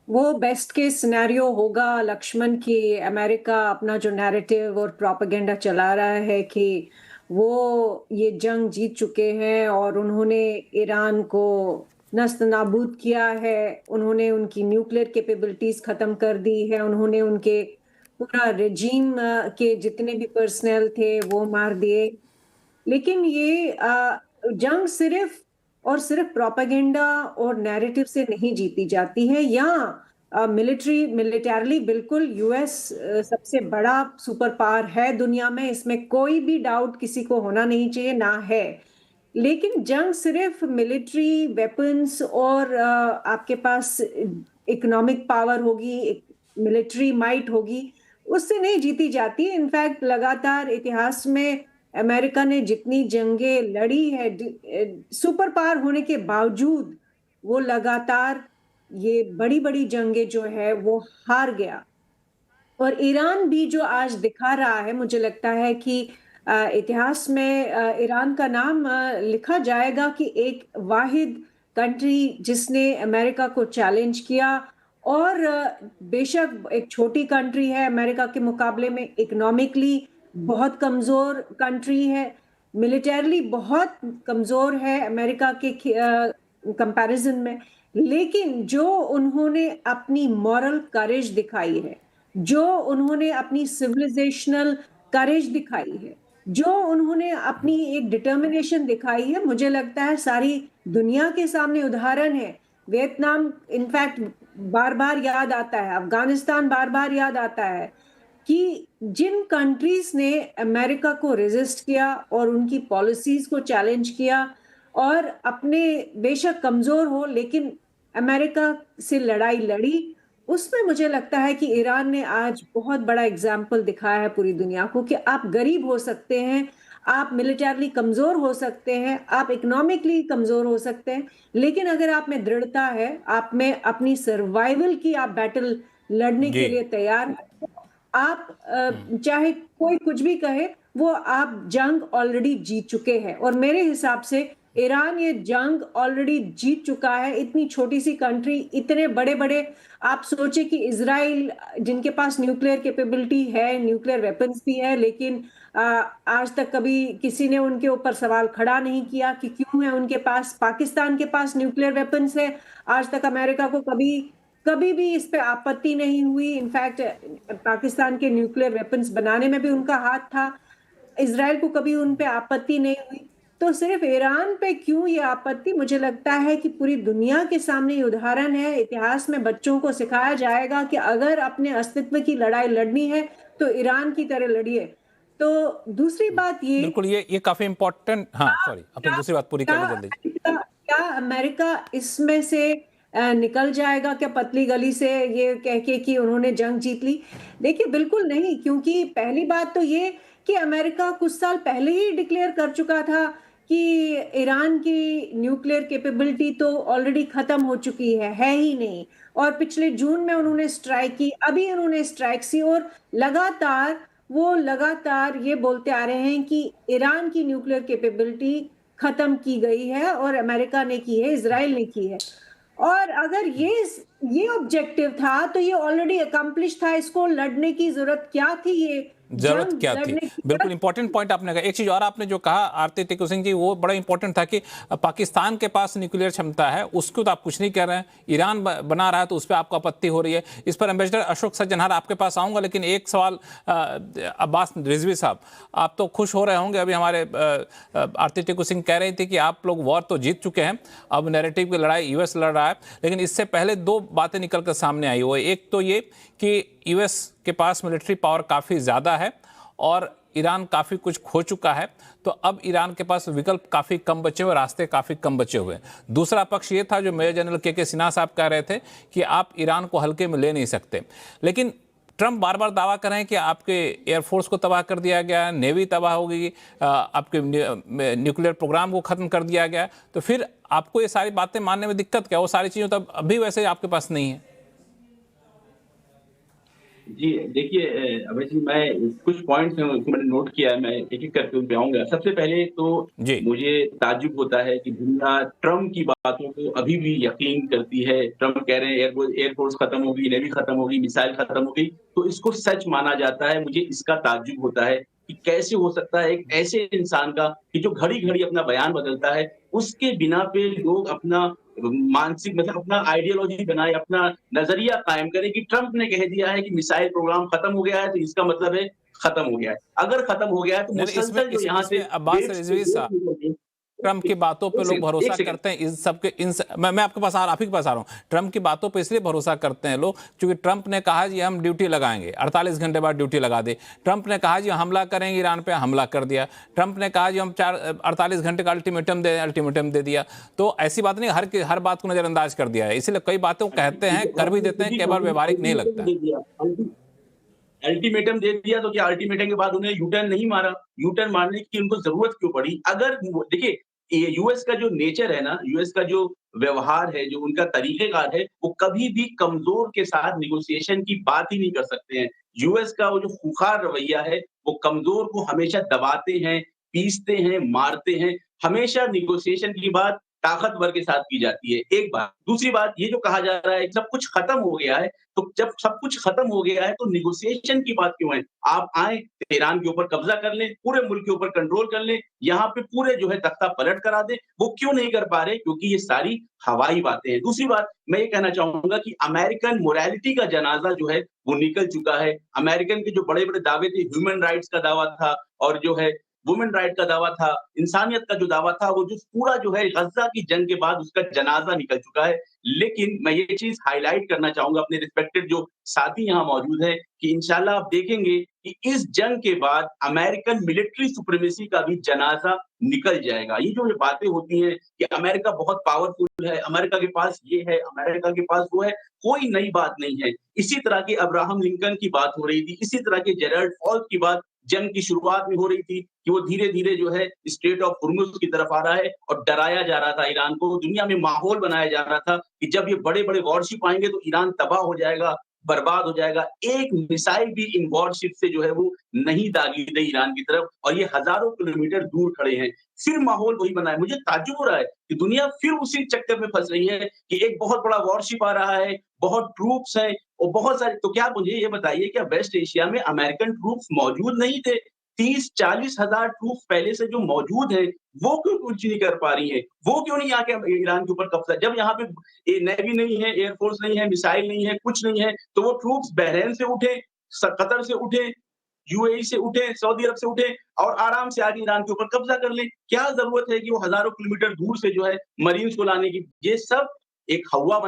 वो बेस्ट केस सिनेरियो होगा लक्ष्मण, की अमेरिका अपना जो नैरेटिव और प्रोपेगेंडा चला रहा है कि वो ये जंग जीत चुके हैं और उन्होंने ईरान को नस्त नाबूद किया है, उन्होंने उनकी न्यूक्लियर कैपेबिलिटीज खत्म कर दी है, उन्होंने उनके पूरा रेजीम के जितने भी पर्सनल थे वो मार दिए। लेकिन ये जंग सिर्फ और सिर्फ प्रोपेगेंडा और नैरेटिव से नहीं जीती जाती है। या मिलिटरली बिल्कुल US सबसे बड़ा सुपर पावर है दुनिया में, इसमें कोई भी डाउट किसी को होना नहीं चाहिए, ना है। लेकिन जंग सिर्फ मिलिट्री वेपन्स और आपके पास इकोनॉमिक पावर होगी, मिलिट्री माइट होगी, उससे नहीं जीती जाती। इनफैक्ट लगातार इतिहास में अमेरिका ने जितनी जंगें लड़ी है, सुपर पावर होने के बावजूद वो लगातार ये बड़ी बड़ी जंगें जो है वो हार गया। और ईरान भी जो आज दिखा रहा है, मुझे लगता है कि इतिहास में ईरान का नाम लिखा जाएगा कि एक वाहिद कंट्री जिसने अमेरिका को चैलेंज किया। और बेशक एक छोटी कंट्री है अमेरिका के मुकाबले में, इकोनॉमिकली बहुत कमजोर कंट्री है, मिलिटरली बहुत कमजोर है अमेरिका के कंपैरिजन में, लेकिन जो उन्होंने अपनी मॉरल करेज दिखाई है, जो उन्होंने अपनी सिविलाइजेशनल करेज दिखाई है, जो उन्होंने अपनी एक डिटर्मिनेशन दिखाई है, मुझे लगता है सारी दुनिया के सामने उदाहरण है। वियतनाम इनफैक्ट बार बार याद आता है, अफगानिस्तान बार बार याद आता है कि जिन कंट्रीज ने अमेरिका को रेजिस्ट किया और उनकी पॉलिसीज को चैलेंज किया और अपने बेशक कमजोर हो लेकिन अमेरिका से लड़ाई लड़ी, उसमें मुझे लगता है कि ईरान ने आज बहुत बड़ा एग्जाम्पल दिखाया है पूरी दुनिया को कि आप गरीब हो सकते हैं, आप मिलिटरली कमजोर हो सकते हैं, आप इकोनॉमिकली कमजोर हो सकते हैं, लेकिन अगर आप में दृढ़ता है, आप में अपनी सर्वाइवल की आप बैटल लड़ने के लिए तैयार हैं, आप चाहे कोई कुछ भी कहे, वो आप जंग ऑलरेडी जीत चुके हैं। और मेरे हिसाब से ईरान ये जंग ऑलरेडी जीत चुका है। इतनी छोटी सी कंट्री, इतने बड़े बड़े, आप सोचे कि इजराइल जिनके पास न्यूक्लियर कैपेबिलिटी है, न्यूक्लियर वेपन्स भी है, लेकिन आज तक कभी किसी ने उनके ऊपर सवाल खड़ा नहीं किया कि क्यों है उनके पास। पाकिस्तान के पास न्यूक्लियर वेपन्स है, आज तक अमेरिका को कभी कभी भी इस पे आपत्ति नहीं हुई। इनफैक्ट पाकिस्तान के न्यूक्लियर वेपन्स बनाने में भी उनका हाथ था, इजराइल को कभी उन पे आपत्ति नहीं हुई। तो सिर्फ ईरान पे क्यों ये आपत्ति? मुझे लगता है कि पूरी दुनिया के सामने ये उदाहरण है। इतिहास में बच्चों को सिखाया जाएगा कि अगर अपने अस्तित्व की लड़ाई लड़नी है तो ईरान की तरह लड़िए। तो दूसरी बात ये, बिल्कुल, ये काफी इंपॉर्टेंट, हाँ सॉरी, अपनी दूसरी बात पूरी कर ली जल्दी। क्या अमेरिका इसमें से निकल जाएगा क्या पतली गली से, ये कह के कि उन्होंने जंग जीत ली? देखिए बिल्कुल नहीं, क्योंकि पहली बात तो ये कि अमेरिका कुछ साल पहले ही डिक्लेयर कर चुका था कि ईरान की न्यूक्लियर कैपेबिलिटी तो ऑलरेडी खत्म हो चुकी है ही नहीं। और पिछले जून में उन्होंने स्ट्राइक की, अभी उन्होंने स्ट्राइक की, और लगातार ये बोलते आ रहे हैं कि ईरान की न्यूक्लियर कैपेबिलिटी खत्म की गई है और अमेरिका ने की है, इजराइल ने की है। और अगर ये ऑब्जेक्टिव था तो ये ऑलरेडी अकम्प्लिश था, इसको लड़ने की जरूरत क्या थी? ये जरूरत क्या थी? बिल्कुल इंपॉर्टेंट पॉइंट आपने कहा। एक चीज और आपने जो कहा आरती टिकू सिंह जी, वो बड़ा इंपॉर्टेंट था कि पाकिस्तान के पास न्यूक्लियर क्षमता है, उसको तो आप कुछ नहीं कह रहे हैं, ईरान बना रहा है तो उस पर आपको आपत्ति हो रही है। इस पर एम्बेसडर अशोक सज्जनहार आपके पास आऊंगा, लेकिन एक सवाल अब्बास रिजवी साहब, आप तो खुश हो रहे होंगे, अभी हमारे आरती टिकू सिंह कह रही थी कि आप लोग वॉर तो जीत चुके हैं, अब नैरेटिव की लड़ाई यूएस लड़ रहा है, लेकिन इससे पहले दो बातें निकल कर सामने आई। वो एक तो ये कि यूएस के पास मिलिट्री पावर काफ़ी ज़्यादा है और ईरान काफ़ी कुछ खो चुका है, तो अब ईरान के पास विकल्प काफ़ी कम बचे हुए, रास्ते काफ़ी कम बचे हुए। दूसरा पक्ष ये था जो मेजर जनरल के सिन्हा साहब कह रहे थे कि आप ईरान को हल्के में ले नहीं सकते, लेकिन ट्रंप बार बार दावा कर रहे हैं कि आपके एयरफोर्स को तबाह कर दिया गया, नेवी तबाह हो गई, आपके न्यूक्लियर प्रोग्राम को ख़त्म कर दिया गया, तो फिर आपको ये सारी बातें मानने में दिक्कत क्या? वो सारी चीज़ें तो अभी वैसे आपके पास नहीं है। जी देखिए अभय जी, मैं कुछ पॉइंट्स हैं मैंने नोट किया है, मैं एक एक करके उन पे आऊंगा। सबसे पहले तो मुझे ताज्जुब होता है कि दुनिया ट्रम्प की बातों को अभी भी यकीन करती है। ट्रम्प कह रहे हैं एयरफोर्स खत्म होगी, नेवी खत्म होगी, मिसाइल खत्म होगी, तो इसको सच माना जाता है। मुझे इसका ताज्जुब होता है कि कैसे हो सकता है एक ऐसे इंसान का कि जो घड़ी घड़ी अपना बयान बदलता है, उसके बिना पे लोग अपना मानसिक मतलब अपना आइडियोलॉजी बनाए, अपना नजरिया कायम करे कि ट्रंप ने कह दिया है कि मिसाइल प्रोग्राम खत्म हो गया है तो इसका मतलब है खत्म हो गया है। अगर खत्म हो गया है तो मुसलसल जो यहाँ से अब्बास रिजवी साहब, ट्रंप की बातों पे लोग भरोसा करते हैं, मैं आपके पास आप ही के पास आ रहा हूँ। ट्रंप की बातों पे इसलिए भरोसा करते हैं लोग क्योंकि ट्रंप ने कहा जी हम ड्यूटी लगाएंगे, 48 घंटे बाद ड्यूटी लगा दे। ट्रंप ने कहा जी हमला करेंगे ईरान पे, हमला कर दिया। ट्रंप ने कहा जी हम 48 घंटे का अल्टीमेटम दे दिया। तो ऐसी बात नहीं, हर बात को नजरअंदाज कर दिया है, इसलिए कई बातें कहते हैं, कर भी देते हैं, कई बार व्यवहारिक नहीं लगता। अल्टीमेटम दे दिया तो क्या अल्टीमेटम के बाद उन्हें यूटर्न नहीं मारा? यूटर्न मारने की उनको जरूरत क्यों पड़ी? अगर देखिए यूएस का जो नेचर है ना, यूएस का जो व्यवहार है, जो उनका तरीकेकार है, वो कभी भी कमजोर के साथ निगोशिएशन की बात ही नहीं कर सकते हैं। यूएस का वो जो खूंखार रवैया है, वो कमजोर को हमेशा दबाते हैं, पीसते हैं, मारते हैं। हमेशा निगोशिएशन की बात ताकतवर के साथ की जाती है, एक बात। दूसरी बात, ये जो कहा जा रहा है सब कुछ खत्म हो गया है, तो जब सब कुछ खत्म हो गया है तो निगोशिएशन की बात क्यों है? आप आए, ईरान के ऊपर कब्जा कर लें, पूरे मुल्क के ऊपर कंट्रोल कर लें, यहाँ पे पूरे जो है तख्ता पलट करा दें। वो क्यों नहीं कर पा रहे? क्योंकि ये सारी हवाई बातें हैं। दूसरी बात मैं ये कहना चाहूंगा कि अमेरिकन मोरालिटी का जनाजा जो है वो निकल चुका है। अमेरिकन के जो बड़े बड़े दावे थे, ह्यूमन राइट्स का दावा था और जो है वुमेन राइट का दावा था, इंसानियत का जो दावा था, वो जो पूरा जो है गज़ा की जंग के बाद उसका जनाजा निकल चुका है। लेकिन मैं ये चीज़ हाइलाइट करना चाहूँगा अपने रिस्पेक्टेड जो साथी यहाँ मौजूद हैं कि इंशाल्लाह आप देखेंगे कि इस जंग के बाद अमेरिकन मिलिट्री सुप्रीमेसी का भी जनाजा निकल जाएगा। ये जो बातें होती हैं कि अमेरिका बहुत पावरफुल है, अमेरिका के पास ये है, अमेरिका के पास वो है, कोई नई बात नहीं है। इसी तरह की अब्राहम लिंकन की बात हो रही थी, इसी तरह के जेराल्ड फॉल्क की बात जंग की शुरुआत में हो रही थी कि वो धीरे-धीरे जो है स्ट्रेट ऑफ हुर्मुज़ की तरफ आ रहा है और डराया जा रहा था ईरान को। दुनिया में माहौल बनाया जा रहा था कि जब ये बड़े-बड़े वॉरशिप आएंगे तो ईरान तबाह हो जाएगा, बर्बाद हो जाएगा। एक मिसाइल भी इन वॉरशिप से जो है वो नहीं दागी गई ईरान की तरफ और ये हज़ारों किलोमीटर दूर खड़े हैं। फिर माहौल वही बना है। मुझे ताज्जुब हो रहा है कि दुनिया फिर उसी चक्कर में फँस रही है कि एक बहुत बड़ा वॉरशिप आ रहा है, बहुत ट्रूप्स हैं और बहुत सारे तो क्या मुझे ये बताइए क्या वेस्ट एशिया में अमेरिकन ट्रूप्स मौजूद नहीं थे? 30-40 हज़ार ट्रूप्स पहले से जो मौजूद हैं, वो क्यों कुछ नहीं कर पा रही हैं? वो क्यों नहीं आके ईरान के ऊपर कब्ज़ा जब यहाँ पे नेवी नहीं है, एयर फोर्स नहीं है, मिसाइल नहीं है, कुछ नहीं है, तो वो ट्रूप्स बहरीन से उठे, कतर से उठे, यूएई से उठे, सऊदी अरब से उठे और आराम से आके ईरान के ऊपर कब्ज़ा कर लें। क्या ज़रूरत है कि वो हज़ारों किलोमीटर दूर से जो है मरीन्स को लाने की? ये सब एक हौवा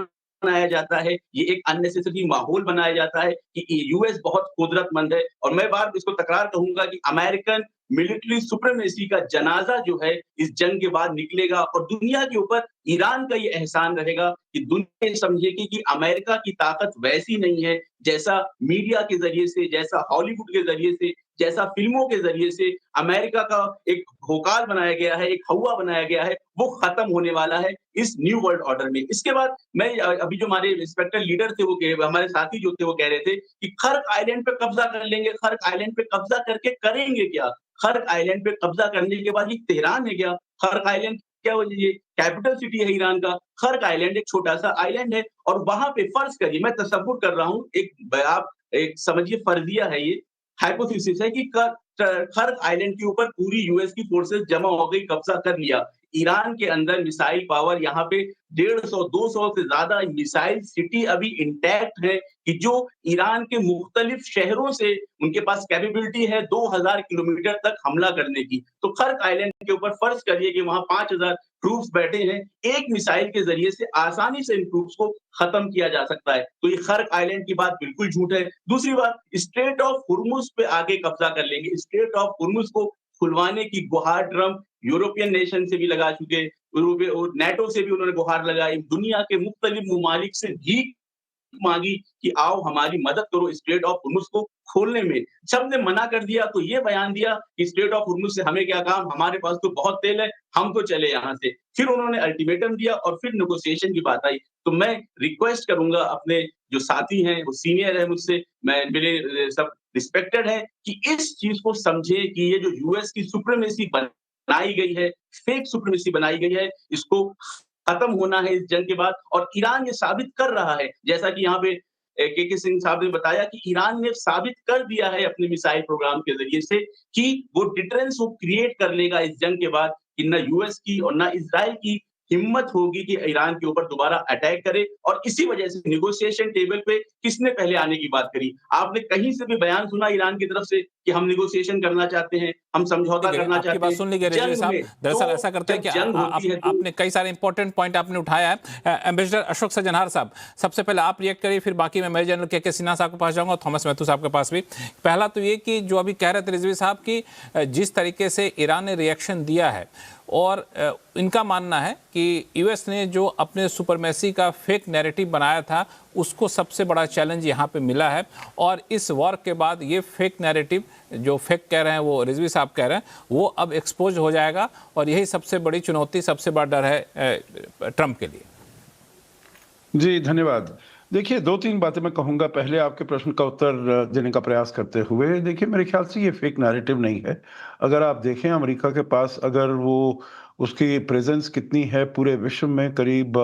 बनाया जाता है, ये एक अननेसेसरी माहौल बनाया जाता है कि यूएस बहुत कुदरतमंद है और मैं बार इसको तकरार कहूँगा कि अमेरिकन मिलिट्री सुप्रीमेसी का जनाज़ा जो है इस जंग के बाद निकलेगा और दुनिया के ऊपर ईरान का ये एहसान रहेगा कि दुनिया ये समझेगी कि अमेरिका की ताकत वैसी नहीं है, जैसा मीडिया के ज़रिए से, जैसा हॉलीवुड के ज़रिए से, जैसा फ़िल्मों के ज़रिए से अमेरिका का एक भोकाल बनाया गया है, एक हौवा बनाया गया है, वो ख़त्म होने वाला है इस न्यू वर्ल्ड ऑर्डर में। इसके बाद मैं अभी जो हमारे रिस्पेक्टेड लीडर थे हमारे साथी जो थे वो कह रहे थे कि खर्क आइलैंड पे कब्ज़ा कर लेंगे, खर्क आइलैंड पे कब्ज़ा करके करेंगे क्या? खर्क आइलैंड पे कब्ज़ा करने के बाद ये तेहरान है क्या? खर्क आइलैंड क्या वो ये कैपिटल सिटी है ईरान का? खर्क आइलैंड एक छोटा-सा आइलैंड है और वहाँ पे फ़र्ज़ करिए मैं तसव्वुर कर रहा हूँ आप एक समझिए फ़र्ज़िया है ये, हाइपोथेसिस है कि खर्क आइलैंड के ऊपर पूरी यूएस की फ़ोर्सेस जमा हो गई, कब्ज़ा कर लिया। ईरान के अंदर मिसाइल पावर यहाँ पे 150-200 से ज़्यादा मिसाइल सिटी अभी इंटैक्ट है कि जो ईरान के मुख्तलिफ शहरों से उनके पास कैपेबिलिटी है 2000 किलोमीटर तक हमला करने की। तो खर्क आइलैंड के ऊपर फ़र्ज़ करिए कि वहाँ 5000 ट्रूप्स बैठे हैं, एक मिसाइल के ज़रिए से आसानी से इन ट्रूप्स को ख़त्म किया जा सकता है। तो ये खर्क आइलैंड की बात बिल्कुल झूठ है। दूसरी बात, स्ट्रेट ऑफ हुर्मुज़ पे आके कब्ज़ा कर लेंगे। स्ट्रेट ऑफ हुर्मुज़ को खुलवाने की गुहार ट्रम्प यूरोपियन नेशन से भी लगा चुके, और नेटो से भी उन्होंने गुहार लगाई, दुनिया के मुख्तलिफ ममालिक से भीख माँगी कि आओ हमारी मदद करो स्ट्रेट ऑफ हुर्मुज़ को खोलने में। सबने मना कर दिया तो ये बयान दिया कि स्ट्रेट ऑफ हुर्मुज़ से हमें क्या काम, हमारे पास तो बहुत तेल है, हम तो चले यहाँ से। फिर उन्होंने अल्टीमेटम दिया और फिर नेगोशिएशन की बात आई। तो मैं रिक्वेस्ट करूँगा अपने जो साथी हैं, वो सीनियर हैं मुझसे, मेरे सब रिस्पेक्टेड हैं कि इस चीज़ को समझे कि ये जो यूएस की सुप्रीमेसी बनाई गई है, फेक सुप्रीमेसी बनाई गई है, इसको खत्म होना है इस जंग के बाद और ईरान ये साबित कर रहा है, जैसा कि यहाँ पे के सिंह साहब ने बताया कि ईरान ने साबित कर दिया है अपने मिसाइल प्रोग्राम के ज़रिए से कि वो डिटरेंस वो क्रिएट कर लेगा इस जंग के बाद कि ना यूएस की और ना इज़राइल की हिम्मत होगी कि ईरान के ऊपर दोबारा अटैक करे और इसी वजह से नेगोशिएशन टेबल पे किसने पहले आने की बात करी? आपने कहीं से भी बयान सुना ईरान की तरफ से कि हम नेगोशिएशन करना चाहते हैं, हम समझौता करना आपकी चाहते बात हैं? सुन ली गई रिजवी साहब। दरअसल ऐसा करते हैं कि जंग होती है तो आपने कई सारे इंपॉर्टेंट पॉइंट आपने उठाया है। एम्बेसडर अशोक सज्जनहार साहब, सबसे पहले आप रिएक्ट करिए, फिर बाकी मैं मेजर जनरल के सिन्हा साहब के पास जाऊंगा, थॉमस मैथ्यू साहब के पास भी। पहला तो ये कि जो अभी कह रहे थे रिजवी साहब कि जिस तरीके से ईरान ने रिएक्शन दिया है और इनका मानना है कि यूएस ने जो अपने सुपरमेसी का फेक नैरेटिव बनाया था उसको सबसे बड़ा चैलेंज यहाँ पे मिला है और इस वॉर के बाद ये फेक नैरेटिव जो फेक कह रहे हैं वो रिजवी साहब कह रहे हैं वो अब एक्सपोज हो जाएगा और यही सबसे बड़ी चुनौती, सबसे बड़ा डर है ट्रंप के लिए। जी धन्यवाद। देखिए 2-3 बातें मैं कहूँगा। पहले आपके प्रश्न का उत्तर देने का प्रयास करते हुए, देखिए मेरे ख्याल से ये फेक नैरेटिव नहीं है। अगर आप देखें अमेरिका के पास अगर वो उसकी प्रेजेंस कितनी है पूरे विश्व में, करीब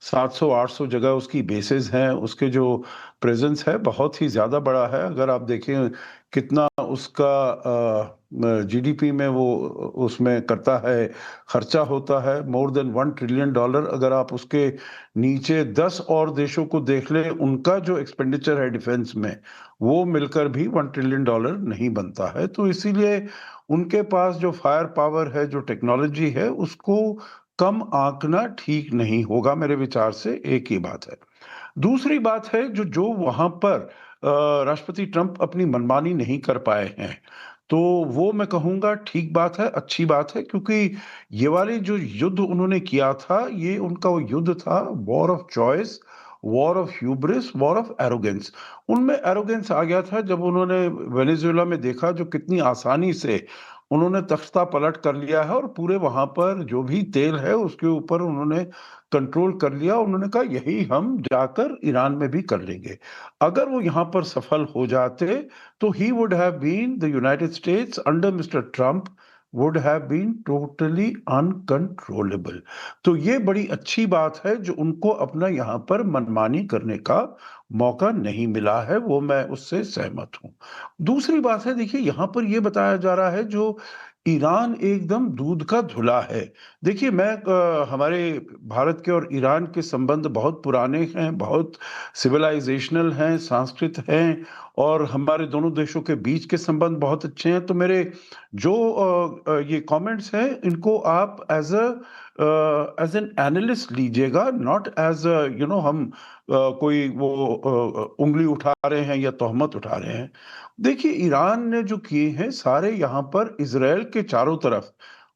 700-800 जगह उसकी बेसेस हैं, उसके जो प्रेजेंस है बहुत ही ज़्यादा बड़ा है। अगर आप देखें कितना उसका जीडीपी में वो उसमें करता है, खर्चा होता है मोर देन $1 ट्रिलियन। अगर आप उसके नीचे 10 और देशों को देख लें, उनका जो एक्सपेंडिचर है डिफेंस में वो मिलकर भी $1 ट्रिलियन नहीं बनता है। तो इसीलिए उनके पास जो फायर पावर है, जो टेक्नोलॉजी है, उसको कम आंकना ठीक नहीं होगा मेरे विचार से। एक ही बात है। दूसरी बात है जो वहां पर राष्ट्रपति ट्रंप अपनी मनमानी नहीं कर पाए हैं, तो वो मैं कहूँगा ठीक बात है, अच्छी बात है, क्योंकि ये वाली जो युद्ध उन्होंने किया था, ये उनका वो युद्ध था war of choice, war of hubris, war of arrogance. उनमें एरोगेंस आ गया था जब उन्होंने वेनेजुएला में देखा जो कितनी आसानी से उन्होंने तख्ता पलट कर लिया है और पूरे वहां पर जो भी तेल है उसके ऊपर उन्होंने कंट्रोल कर लिया। उन्होंने कहा यही हम जाकर ईरान में भी कर लेंगे। अगर वो यहाँ पर सफल हो जाते तो he would have been the United States under mister Trump would have been totally uncontrollable। तो ये बड़ी अच्छी बात है जो उनको अपना यहाँ पर मनमानी करने का मौका नहीं मिला है, वो मैं उससे सहमत हूं। दूसरी बात है, देखिए यहाँ पर ये बताया जा रहा है जो ईरान एकदम दूध का धुला है। देखिए हमारे भारत के और ईरान के संबंध बहुत पुराने हैं, बहुत सिविलाइजेशनल हैं, संस्कृत हैं, और हमारे दोनों देशों के बीच के संबंध बहुत अच्छे हैं। तो मेरे जो ये कमेंट्स हैं इनको आप एज एन एनालिस्ट लीजिएगा, नॉट एज हम कोई वो उंगली उठा रहे हैं या तोहमत उठा रहे हैं। देखिए ईरान ने जो किए हैं सारे यहाँ पर इजराइल के चारों तरफ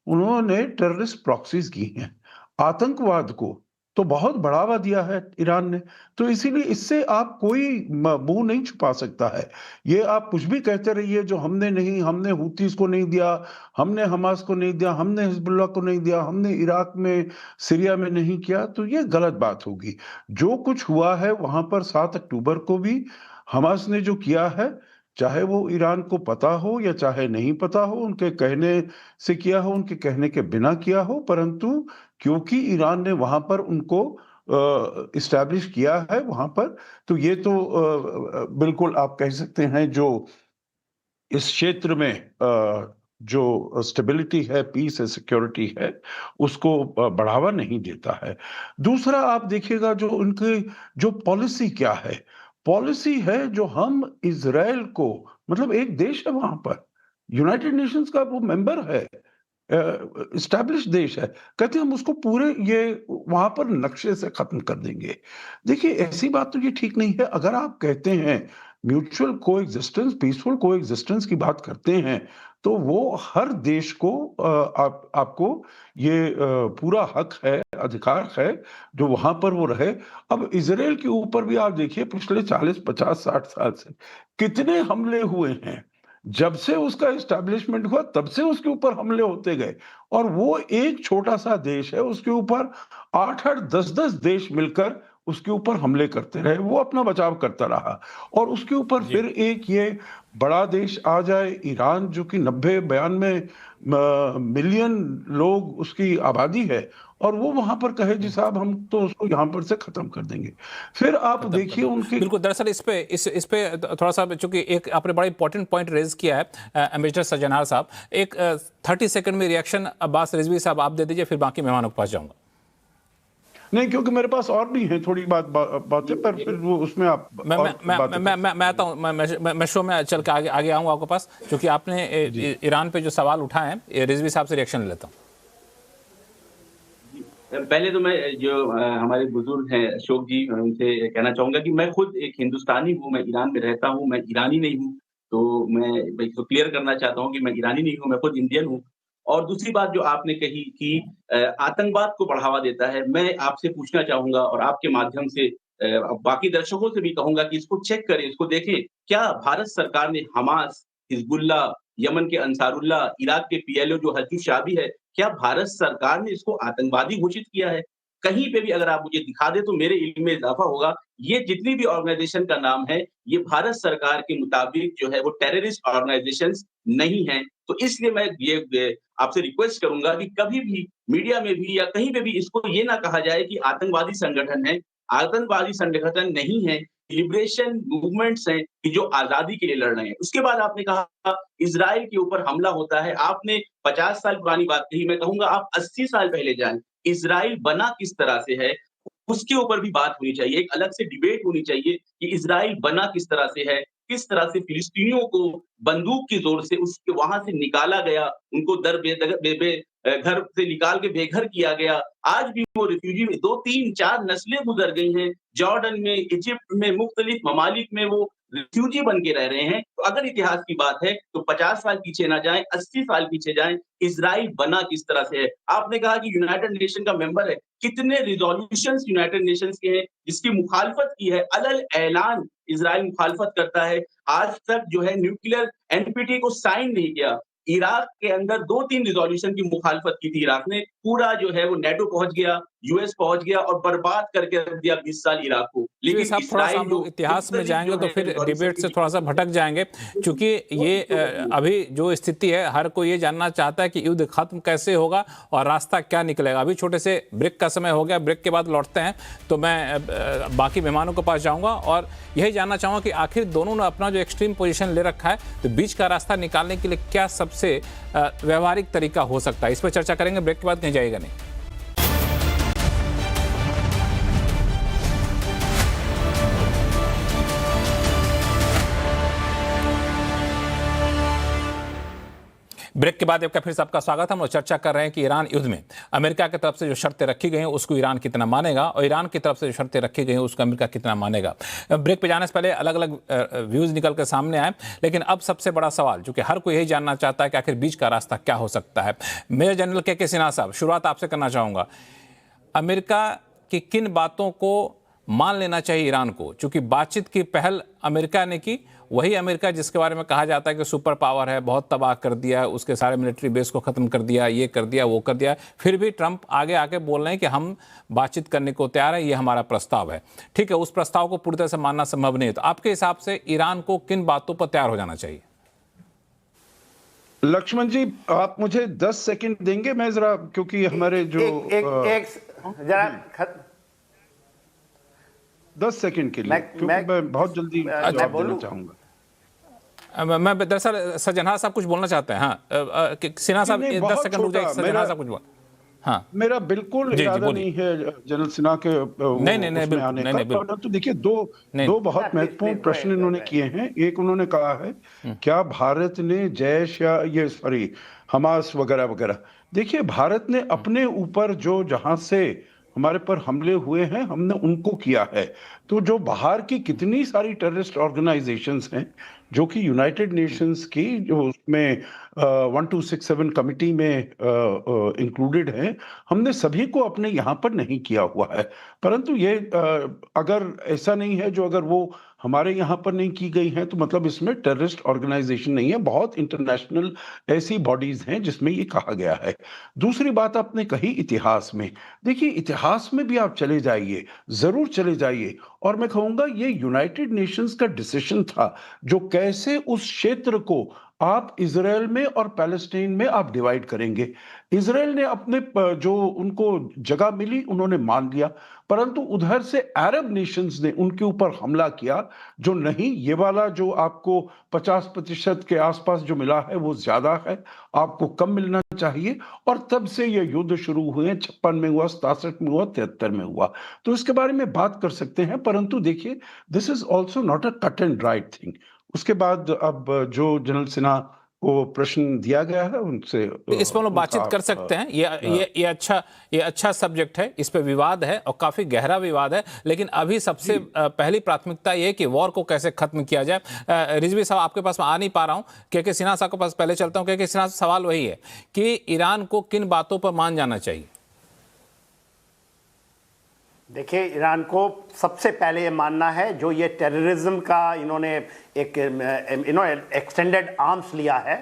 उन्होंने टेररिस्ट प्रॉक्सीज की हैं, आतंकवाद को तो बहुत बढ़ावा दिया है ईरान ने। तो इसीलिए इससे आप कोई मुंह नहीं छुपा सकता है। ये आप कुछ भी कहते रहिए जो हमने नहीं, हमने हूतीस को नहीं दिया, हमने हमास को नहीं दिया, हमने हिजबुल्लाह को नहीं दिया, हमने इराक में सीरिया में नहीं किया, तो ये गलत बात होगी। जो कुछ हुआ है वहां पर 7 अक्टूबर को भी हमास ने जो किया है, चाहे वो ईरान को पता हो या चाहे नहीं पता हो, उनके कहने से किया हो, उनके कहने के बिना किया हो, परंतु क्योंकि ईरान ने वहां पर उनको इस्टेब्लिश किया है वहां पर, तो ये तो बिल्कुल आप कह सकते हैं जो इस क्षेत्र में जो स्टेबिलिटी है, पीस है, सिक्योरिटी है, उसको बढ़ावा नहीं देता है। दूसरा आप देखिएगा जो उनकी जो पॉलिसी क्या है, पॉलिसी है जो हम इजराइल को, मतलब एक देश है वहां पर, यूनाइटेड नेशंस का वो मेंबर है, इस्टेब्लिश देश है, कहते हैं हम उसको पूरे ये वहां पर नक्शे से खत्म कर देंगे। देखिए ऐसी बात तो ये ठीक नहीं है। अगर आप कहते हैं म्यूचुअल कोएग्जिस्टेंस, पीसफुल कोएग्जिस्टेंस की बात करते हैं, तो वो हर देश को आपको ये पूरा हक है, अधिकार है जो वहां पर वो रहे। अब इजराइल के ऊपर भी आप देखिए पिछले 40, 50, 60 साल से कितने हमले हुए हैं। जब से उसका एस्टैब्लिशमेंट हुआ तब से उसके ऊपर हमले होते गए, और वो एक छोटा सा देश है, उसके ऊपर 8-8, 10-10 देश मिलकर उसके ऊपर हमले करते रहे, वो अपना बचाव करता रहा। और उसके ऊपर फिर एक ये बड़ा देश आ जाए ईरान, जो कि 90-92 मिलियन लोग उसकी आबादी है, और वो वहां पर कहे जी साहब हम तो उसको यहाँ पर से खत्म कर देंगे। फिर आप देखिए उनके बिल्कुल, दरअसल इस पे थोड़ा सा, चूंकि एक आपने बड़ा इंपॉर्टेंट पॉइंट रेज किया है एम्बेसडर सज्जनार साहब, एक 30 सेकंड में रिएक्शन अब्बास रिजवी साहब आप दे दीजिए, फिर बाकी मेहमानों के पास जाऊंगा। नहीं, क्योंकि मेरे पास और भी है थोड़ी बातें, पर फिर वो उसमें आप मैं आता हूँ, मैं शो में चल के आगे आऊँगा आपके पास, क्योंकि आपने ईरान पे जो सवाल उठाए हैं, रिजवी साहब से रिएक्शन लेता हूँ। पहले तो मैं जो हमारे बुजुर्ग हैं अशोक जी, उनसे कहना चाहूंगा कि मैं खुद एक हिंदुस्तानी हूँ, मैं ईरान में रहता हूँ, मैं ईरानी नहीं हूँ। तो मैं इसको क्लियर करना चाहता हूँ कि मैं ईरानी नहीं हूँ, मैं खुद इंडियन हूँ। और दूसरी बात जो आपने कही कि आतंकवाद को बढ़ावा देता है, मैं आपसे पूछना चाहूंगा और आपके माध्यम से बाकी दर्शकों से भी कहूंगा कि इसको चेक करें, इसको देखें। क्या भारत सरकार ने हमास, हिजबुल्लाह, यमन के अंसारुल्लाह, इराक के पीएलओ जो हजूर शाबी है, क्या भारत सरकार ने इसको आतंकवादी घोषित किया है? कहीं पे भी अगर आप मुझे दिखा दें तो मेरे इल्म में इजाफा होगा। ये जितनी भी ऑर्गेनाइजेशन का नाम है, ये भारत सरकार के मुताबिक जो है वो टेररिस्ट ऑर्गेनाइजेशंस नहीं हैं। तो इसलिए मैं ये आपसे रिक्वेस्ट करूँगा कि कभी भी मीडिया में भी या कहीं पे भी इसको ये ना कहा जाए कि आतंकवादी संगठन है। आतंकवादी संगठन नहीं है, लिबरेशन मूवमेंट्स हैं कि जो आज़ादी के लिए लड़ रहे हैं। उसके बाद आपने कहा इज़राइल के ऊपर हमला होता है। आपने 50 साल पुरानी बात कही, मैं कहूँगा आप 80 साल पहले जाएँ। इज़राइल बना किस तरह से है, उसके ऊपर भी बात होनी चाहिए। एक अलग से डिबेट होनी चाहिए कि इज़राइल बना किस तरह से है, किस तरह से फिलिस्तीनियों को बंदूक की ज़ोर से उसके वहाँ से निकाला गया, उनको घर से निकाल के बेघर किया गया। आज भी वो रिफ्यूजी में 2, 3, 4 नस्लें गुजर गई हैं। जॉर्डन में, इजिप्ट में, मुख्तलिफ ममालिक में वो रिफ्यूजी बन के रह रहे हैं। तो अगर इतिहास की बात है तो 50 साल पीछे ना जाएँ, 80 साल पीछे जाएँ। इज़राइल बना किस तरह से है? आपने कहा कि यूनाइटेड नेशन का मेंबर है। कितने रिज़ॉल्यूशंस यूनाइटेड नेशंस के हैं जिसकी मुखालफत की है? अलल ऐलान इज़राइल मुखालफत करता है। आज तक जो है न्यूक्लियर एनपीटी को साइन नहीं किया। इराक के अंदर 2-3 रिज़ॉल्यूशन की मुखालफत की थी इराक ने। पूरा जो है वो नेटो पहुँच गया, यूएस पहुँच गया और बर्बाद करके रख दिया 20 साल इराक को। लेकिन साहब थोड़ा सा हम लोग इतिहास में जाएंगे तो फिर डिबेट से थोड़ा सा भटक जाएंगे, क्योंकि ये अभी जो स्थिति है हर कोई ये जानना चाहता है कि युद्ध खत्म कैसे होगा और रास्ता क्या निकलेगा। अभी छोटे से ब्रेक का समय हो गया, ब्रेक के बाद लौटते हैं तो मैं बाकी मेहमानों के पास जाऊंगा और यही जानना चाहूँगा कि आखिर दोनों ने अपना जो एक्सट्रीम पोजीशन ले रखा है तो बीच का रास्ता निकालने के लिए क्या सबसे व्यवहारिक तरीका हो सकता है, इस पर चर्चा करेंगे। ब्रेक के बाद कहीं जाइएगा नहीं। ब्रेक के बाद आपका फिर से आपका स्वागत है। हम लोग चर्चा कर रहे हैं कि ईरान युद्ध में अमेरिका की तरफ से जो शर्तें रखी गई हैं उसको ईरान कितना मानेगा और ईरान की तरफ से जो शर्तें रखी गई हैं उसको अमेरिका कितना मानेगा। ब्रेक पे जाने से पहले अलग अलग व्यूज़ निकल कर सामने आए, लेकिन अब सबसे बड़ा सवाल जो कि हर कोई यही जानना चाहता है कि आखिर बीच का रास्ता क्या हो सकता है। मेजर जनरल के सिन्हा साहब, शुरुआत आपसे करना चाहूँगा। अमेरिका की किन बातों को मान लेना चाहिए ईरान को, चूंकि बातचीत की पहल अमेरिका ने की, वही अमेरिका जिसके बारे में कहा जाता है कि सुपर पावर है, बहुत तबाह कर दिया, उसके सारे मिलिट्री बेस को ख़त्म कर दिया, ये कर दिया, वो कर दिया, फिर भी ट्रंप आगे आके बोल रहे हैं कि हम बातचीत करने को तैयार है, ये हमारा प्रस्ताव है। ठीक है, उस प्रस्ताव को पूरी तरह से मानना संभव नहीं है, तो आपके हिसाब से ईरान को किन बातों पर तैयार हो जाना चाहिए? लक्ष्मण जी, आप मुझे 10 सेकंड देंगे? मैं जरा, क्योंकि हमारे जो जरा 10 सेकंड के लिए, क्योंकि मैं बहुत जल्दी जवाब देना चाहूंगा। मैं दरअसल सज्जनहार साहब कुछ बोलना चाहते हैं। हाँ, सिन्हा साहब 10 सेकंड रुक जाइए। सज्जनहार साहब कुछ बोल। हाँ, मेरा बिल्कुल इरादा नहीं है जनरल सिन्हा के उसमें आने का, परंतु देखिए दो बहुत महत्वपूर्ण प्रश्न इन्होंने किए हैं। एक उन्होंने कहा है क्या भारत ने जैश या ये सॉरी हमास वगैरह वगैरह, देखिए भारत ने अपने ऊपर जो जहां से हमारे पर हमले हुए हैं हमने उनको किया है। तो जो बाहर की कितनी सारी टेररिस्ट ऑर्गेनाइजेशंस हैं जो कि यूनाइटेड नेशंस की जो उसमें 1267 कमिटी में इंक्लूडेड हैं, हमने सभी को अपने यहाँ पर नहीं किया हुआ है। परंतु ये अगर ऐसा नहीं है जो अगर वो हमारे यहाँ पर नहीं की गई हैं तो मतलब इसमें टेररिस्ट ऑर्गेनाइजेशन नहीं है। बहुत इंटरनेशनल ऐसी बॉडीज हैं जिसमें ये कहा गया है। दूसरी बात आपने कही इतिहास में, देखिए इतिहास में भी आप चले जाइए, जरूर चले जाइए, और मैं कहूँगा ये यूनाइटेड नेशंस का डिसीजन था जो कैसे उस क्षेत्र को आप इजराइल में और पैलेस्टीन में आप डिवाइड करेंगे। इजराइल ने अपने जो उनको जगह मिली उन्होंने मान लिया, परंतु उधर से अरब नेशंस ने उनके ऊपर हमला किया जो नहीं, ये वाला जो आपको 50% के आसपास जो मिला है वो ज्यादा है, आपको कम मिलना चाहिए। और तब से ये युद्ध शुरू हुए, 56 में हुआ, 67 में हुआ, 73 में हुआ। तो इसके बारे में बात कर सकते हैं, परंतु देखिए this is also not a cut and right thing. उसके बाद अब जो जनरल सिन्हा को प्रश्न दिया गया है उनसे इस पर हम लोग बातचीत कर सकते हैं। ये अच्छा सब्जेक्ट है, इस पे विवाद है और काफी गहरा विवाद है, लेकिन अभी सबसे पहली प्राथमिकता ये है कि वॉर को कैसे खत्म किया जाए। रिजवी साहब आपके पास मैं आ नहीं पा रहा हूं, के सिन्हा साहब के पास पहले चलता हूं। के सिन्हा सवाल वही है कि ईरान को किन बातों पर मान जाना चाहिए? देखिए, ईरान को सबसे पहले ये मानना है जो ये टेररिज्म का इन्होंने एक एक्सटेंडेड आर्म्स लिया है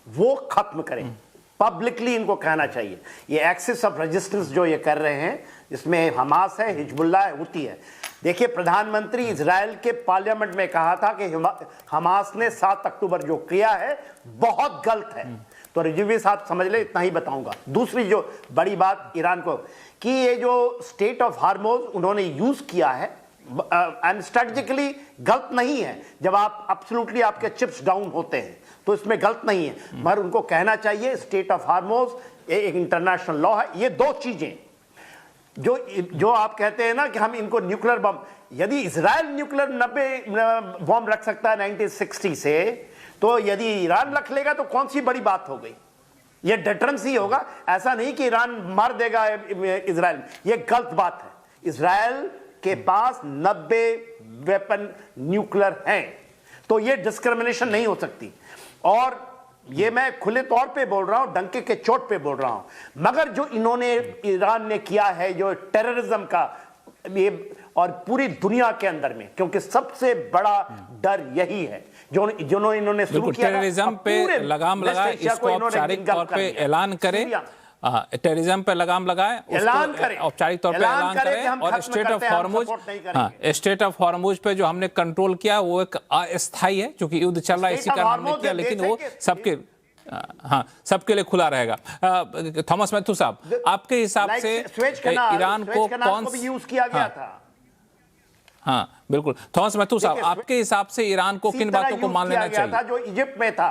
वो खत्म करें। पब्लिकली इनको कहना चाहिए। ये एक्सिस ऑफ रेजिस्टेंस जो ये कर रहे हैं जिसमें हमास है, हिजबुल्लाह है, हुती है। देखिए, प्रधानमंत्री इजराइल के पार्लियामेंट में कहा था कि हमास ने 7 अक्टूबर जो किया है बहुत गलत है। तो रिजवी साहब समझ ले, इतना ही बताऊंगा। दूसरी जो बड़ी बात ईरान को कि ये जो स्टेट ऑफ हार्मोज उन्होंने यूज किया है एंड स्ट्रेटेजिकली गलत नहीं है। जब आप एब्सोल्युटली आपके चिप्स डाउन होते हैं तो इसमें गलत नहीं है, मगर उनको कहना चाहिए स्टेट ऑफ हार्मोज एक इंटरनेशनल लॉ है। ये दो चीजें जो आप कहते हैं ना कि हम इनको न्यूक्लियर बम, यदि इजराइल न्यूक्लियर 90 बम रख सकता है 1960 से, तो यदि ईरान रख लेगा तो कौन सी बड़ी बात हो गई? ये डिटरेंस ही होगा। ऐसा नहीं कि ईरान मार देगा इजराइल, ये गलत बात है। इजराइल के पास 90 वेपन न्यूक्लियर हैं, तो ये डिस्क्रिमिनेशन नहीं हो सकती। और ये मैं खुले तौर पे बोल रहा हूं, डंके के चोट पे बोल रहा हूं। मगर जो इन्होंने ईरान ने किया है जो टेररिज्म का, ये और पूरी दुनिया के अंदर में, क्योंकि सबसे बड़ा डर यही है जो इन्होंने शुरू किया। टेररिज्म पे लगाम लगाए, इसको औपचारिक तौर पे ऐलान करे, टेररिज्म पे लगाम लगाए, ऐलान करें, औपचारिक तौर पे ऐलान करें, और state of Hormuz, state of Hormuz पे जो हमने कंट्रोल किया वो एक अस्थायी है, क्योंकि युद्ध चल रहा है इसी कारण हमने किया, लेकिन वो सबके सबके लिए खुला रहेगा। थॉमस मैथ्यू साहब, आपके हिसाब से ईरान को कौन यूज किया गया था? हाँ बिल्कुल, थॉमस मैथ्यू साहब, आपके हिसाब से ईरान को किन बातों को मान लेना चाहिए? जो इजिप्ट में था।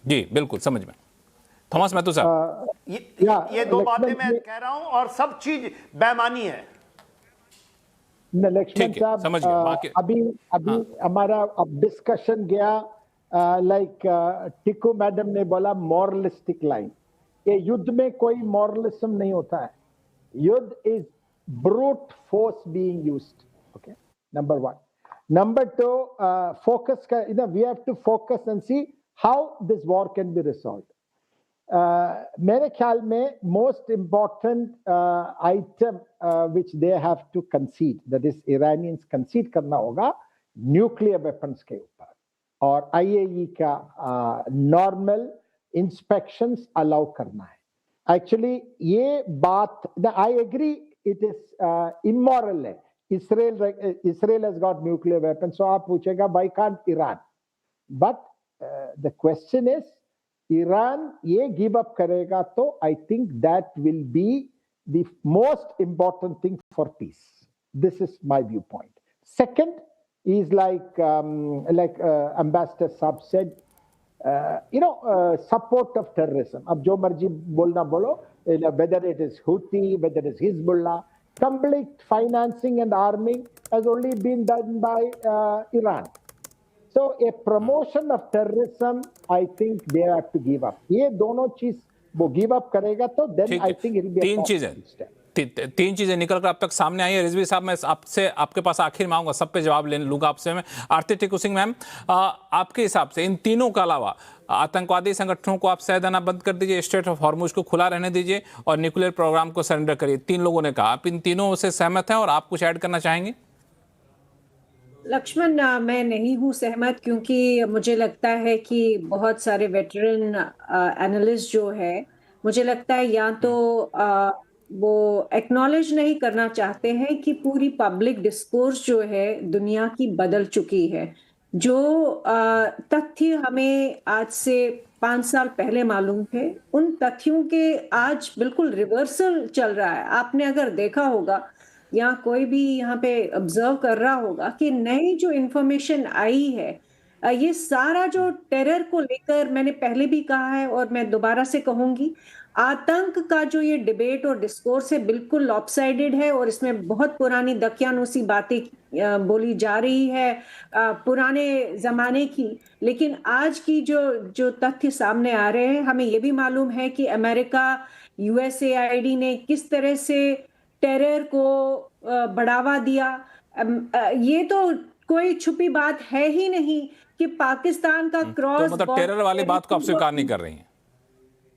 जी बिल्कुल, समझ में। थॉमस मैथ्यू साहब, ये दो बातें मैं कह रहा हूं और सब चीज बेमानी है। लक्ष्मण साहब, अभी हमारा अब डिस्कशन गया, लाइक टिको मैडम ने बोला मॉरलिस्टिक लाइन। ये युद्ध में कोई मॉरलिज्म नहीं होता है। युद्ध is brute force being used, okay, number one. Number two, focus का, we have to focus and see how this war can be resolved. मेरे ख्याल में most important item which they have to concede, that is Iranians concede करना होगा nuclear weapons के ऊपर, और आईएई का नॉर्मल इंस्पेक्शंस अलाउ करना है। एक्चुअली ये बात, I agree, it is immoral है। Israel has got nuclear weapons, so आप पूछेगा why can't Iran, but the question is, Iran ये गिव अप करेगा तो I think that will be the most important thing for peace. This is my view point. Second is like Ambassador Saab said, support of terrorism. अब जो मर्जी बोलना बोलो, whether it is Houthi, whether it is Hezbollah, complete financing and arming has only been done by Iran. So a promotion of terrorism, I think they have to give up. ये दोनों चीज वो give up करेगा तो then I think it will be a positive step. तीन चीजें निकलकर अब तक सामने आई है। रिजवी साहब, मैं आपसे आपके पास आखिर मांगूंगा, सब पे जवाब ले लूंगा आपसे मैं। आरती टिकू सिंह मैम, आपके हिसाब से इन तीनों के अलावा आतंकवादी संगठनों को आप सह देना बंद कर दीजिए, स्टेट ऑफ हॉर्मुज को खुला रहने दीजिए और न्यूक्लियर प्रोग्राम को सरेंडर करिए, तीन लोगों ने कहा, आप इन तीनों से सहमत हैं और आप कुछ ऐड करना चाहेंगे? लक्ष्मण, मैं नहीं हूँ सहमत, क्योंकि मुझे लगता है कि बहुत सारे वेटरन एनालिस्ट जो है, मुझे लगता है या तो वो एक्नॉलेज नहीं करना चाहते हैं कि पूरी पब्लिक डिस्कोर्स जो है दुनिया की बदल चुकी है। जो तथ्य हमें आज से 5 साल पहले मालूम थे, उन तथ्यों के आज बिल्कुल रिवर्सल चल रहा है। आपने अगर देखा होगा या कोई भी यहाँ पे ऑब्जर्व कर रहा होगा कि नई जो इंफॉर्मेशन आई है, ये सारा जो टेरर को लेकर, मैंने पहले भी कहा है और मैं दोबारा से कहूंगी, आतंक का जो ये डिबेट और डिस्कोर्स है बिल्कुल लॉपसाइडेड है और इसमें बहुत पुरानी दकियानूसी बातें बोली जा रही है पुराने जमाने की। लेकिन आज की जो तथ्य सामने आ रहे हैं, हमें ये भी मालूम है कि अमेरिका, यूएसएआईडी ने किस तरह से टेरर को बढ़ावा दिया। ये तो कोई छुपी बात है ही नहीं कि पाकिस्तान का क्रॉस, तो मतलब टेरर वाली बात को आप स्वीकार नहीं कर रही हैं?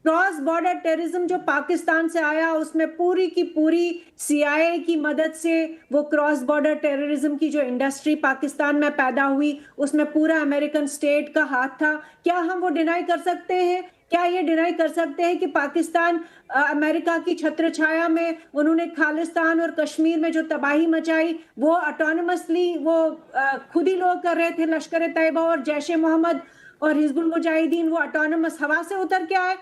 क्रॉस बॉर्डर टेररिज्म जो पाकिस्तान से आया, उसमें पूरी की पूरी CIA की मदद से वो क्रॉस बॉर्डर टेररिज्म की जो इंडस्ट्री पाकिस्तान में पैदा हुई, उसमें पूरा अमेरिकन स्टेट का हाथ था। क्या हम वो डिनाई कर सकते हैं? क्या ये डिनाई कर सकते हैं कि पाकिस्तान अमेरिका की छत्र छाया में उन्होंने खालिस्तान और कश्मीर में जो तबाही मचाई, वो ऑटोनमसली वो खुद ही लोग कर रहे थे। लश्कर तैयबा और जैश ए मोहम्मद और हिजबुल मुजाहिदीन वो ऑटोनमस हवा से उतर के आए।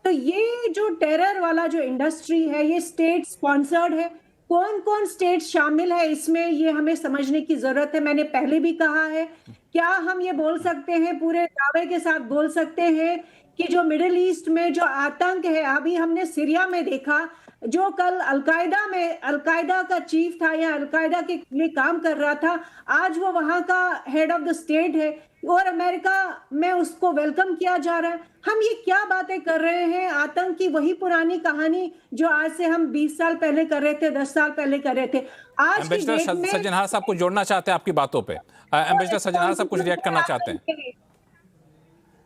तो ये जो टेरर वाला जो इंडस्ट्री है, ये स्टेट स्पॉन्सर्ड है। कौन कौन स्टेट शामिल है इसमें, ये हमें समझने की जरूरत है। मैंने पहले भी कहा है, क्या हम ये बोल सकते हैं, पूरे दावे के साथ बोल सकते हैं कि जो मिडिल ईस्ट में जो आतंक है, अभी हमने सीरिया में देखा, जो कल अलकायदा का चीफ था या अलकायदा के लिए काम कर रहा था, आज वो वहां का हेड ऑफ द स्टेट है और अमेरिका में उसको वेलकम किया जा रहा है। हम ये क्या बातें कर रहे हैं? आतंक की वही पुरानी कहानी जो आज से हम 20 साल पहले कर रहे थे, 10 साल पहले कर रहे थे। आज एम्बेसडर सज्जनहार साहब कुछ जोड़ना चाहते हैं आपकी बातों पे? एम्बेसडर सज्जनहार साहब कुछ रिएक्ट करना चाहते हैं?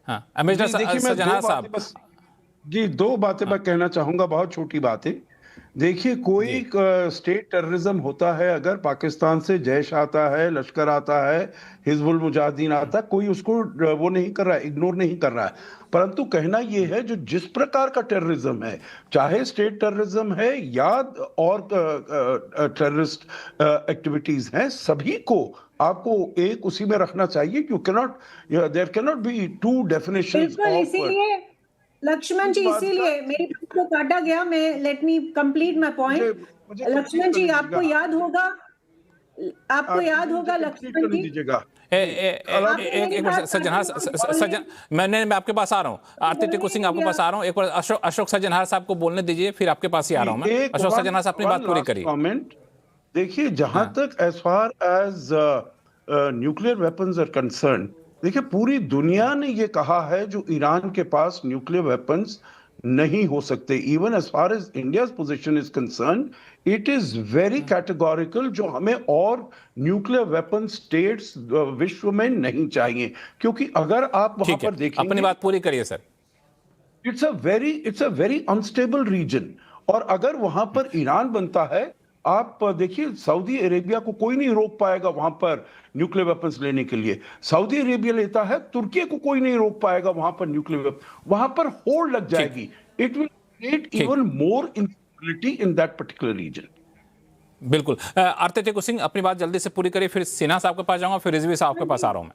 हाँ, एम्बेसडर सज्जनहार साहब जी, 2 बातें मैं कहना चाहूंगा, बहुत छोटी बातें। देखिए कोई स्टेट टेररिज्म होता है, अगर पाकिस्तान से जैश आता है, लश्कर आता है, हिजबुल मुजाहिदीन आता है, कोई उसको वो नहीं कर रहा है, इग्नोर नहीं कर रहा है। परंतु कहना ये है जो जिस प्रकार का टेररिज्म है, चाहे स्टेट टेररिज्म है या और टेररिस्ट एक्टिविटीज हैं, सभी को आपको एक उसी में रखना चाहिए। You can not, there can not be two definitions बिल्कुल, ऑफ। इसीलिए लक्ष्मण जी, इसीलिए मेरी बात को काटा गया। मैं let me complete my point. Laxman ji, आपको याद होगा लक्ष्मण जी, दीजिएगा। एक बार सज्जनहार मैं आपके पास आ रहा हूँ। आरती टिक्कू सिंह आपके पास आ रहा हूँ। एक बार अशोक सज्जनहार साहब को बोलने दीजिए, फिर आपके पास ही आ रहा हूँ मैं। अशोक सज्जनहार साहब अपनी बात पूरी करिए। कमेंट देखिए, जहां तक as far as nuclear weapons are concern, देखिए पूरी दुनिया ने ये कहा है जो ईरान के पास न्यूक्लियर वेपन्स नहीं हो सकते। Even as far as India's position is concern, it is very categorical, जो हमें और न्यूक्लियर वेपन स्टेट्स विश्व में नहीं चाहिए। क्योंकि अगर आप वहां पर देखेंगे, अपनी बात पूरी करिए sir. It's a very unstable region, और अगर वहां पर ईरान बनता है, आप देखिए सऊदी अरेबिया को कोई नहीं रोक पाएगा वहां पर न्यूक्लियर वेपन्स लेने के लिए। सऊदी अरेबिया लेता है, तुर्की को कोई नहीं रोक पाएगा वहां पर न्यूक्लियर वेपन, वहां पर होल्ड लग जाएगी। It will create even more instability in that particular region. बिल्कुल। आरती टिक्कू सिंह अपनी बात जल्दी से पूरी करिए, फिर सिन्हा साहब के पास जाऊंगा, फिर रिजवी साहब के पास आ रहा हूं मैं।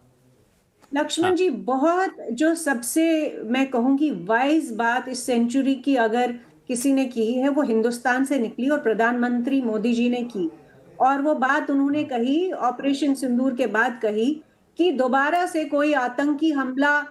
लक्ष्मण जी, बहुत जो सबसे मैं कहूंगी वाइज बात इस सेंचुरी की अगर किसी ने की है, वो हिंदुस्तान से निकली और प्रधानमंत्री मोदी जी ने की। और वो बात उन्होंने कही ऑपरेशन सिंदूर के बाद कही कि दोबारा से कोई आतंकी हमला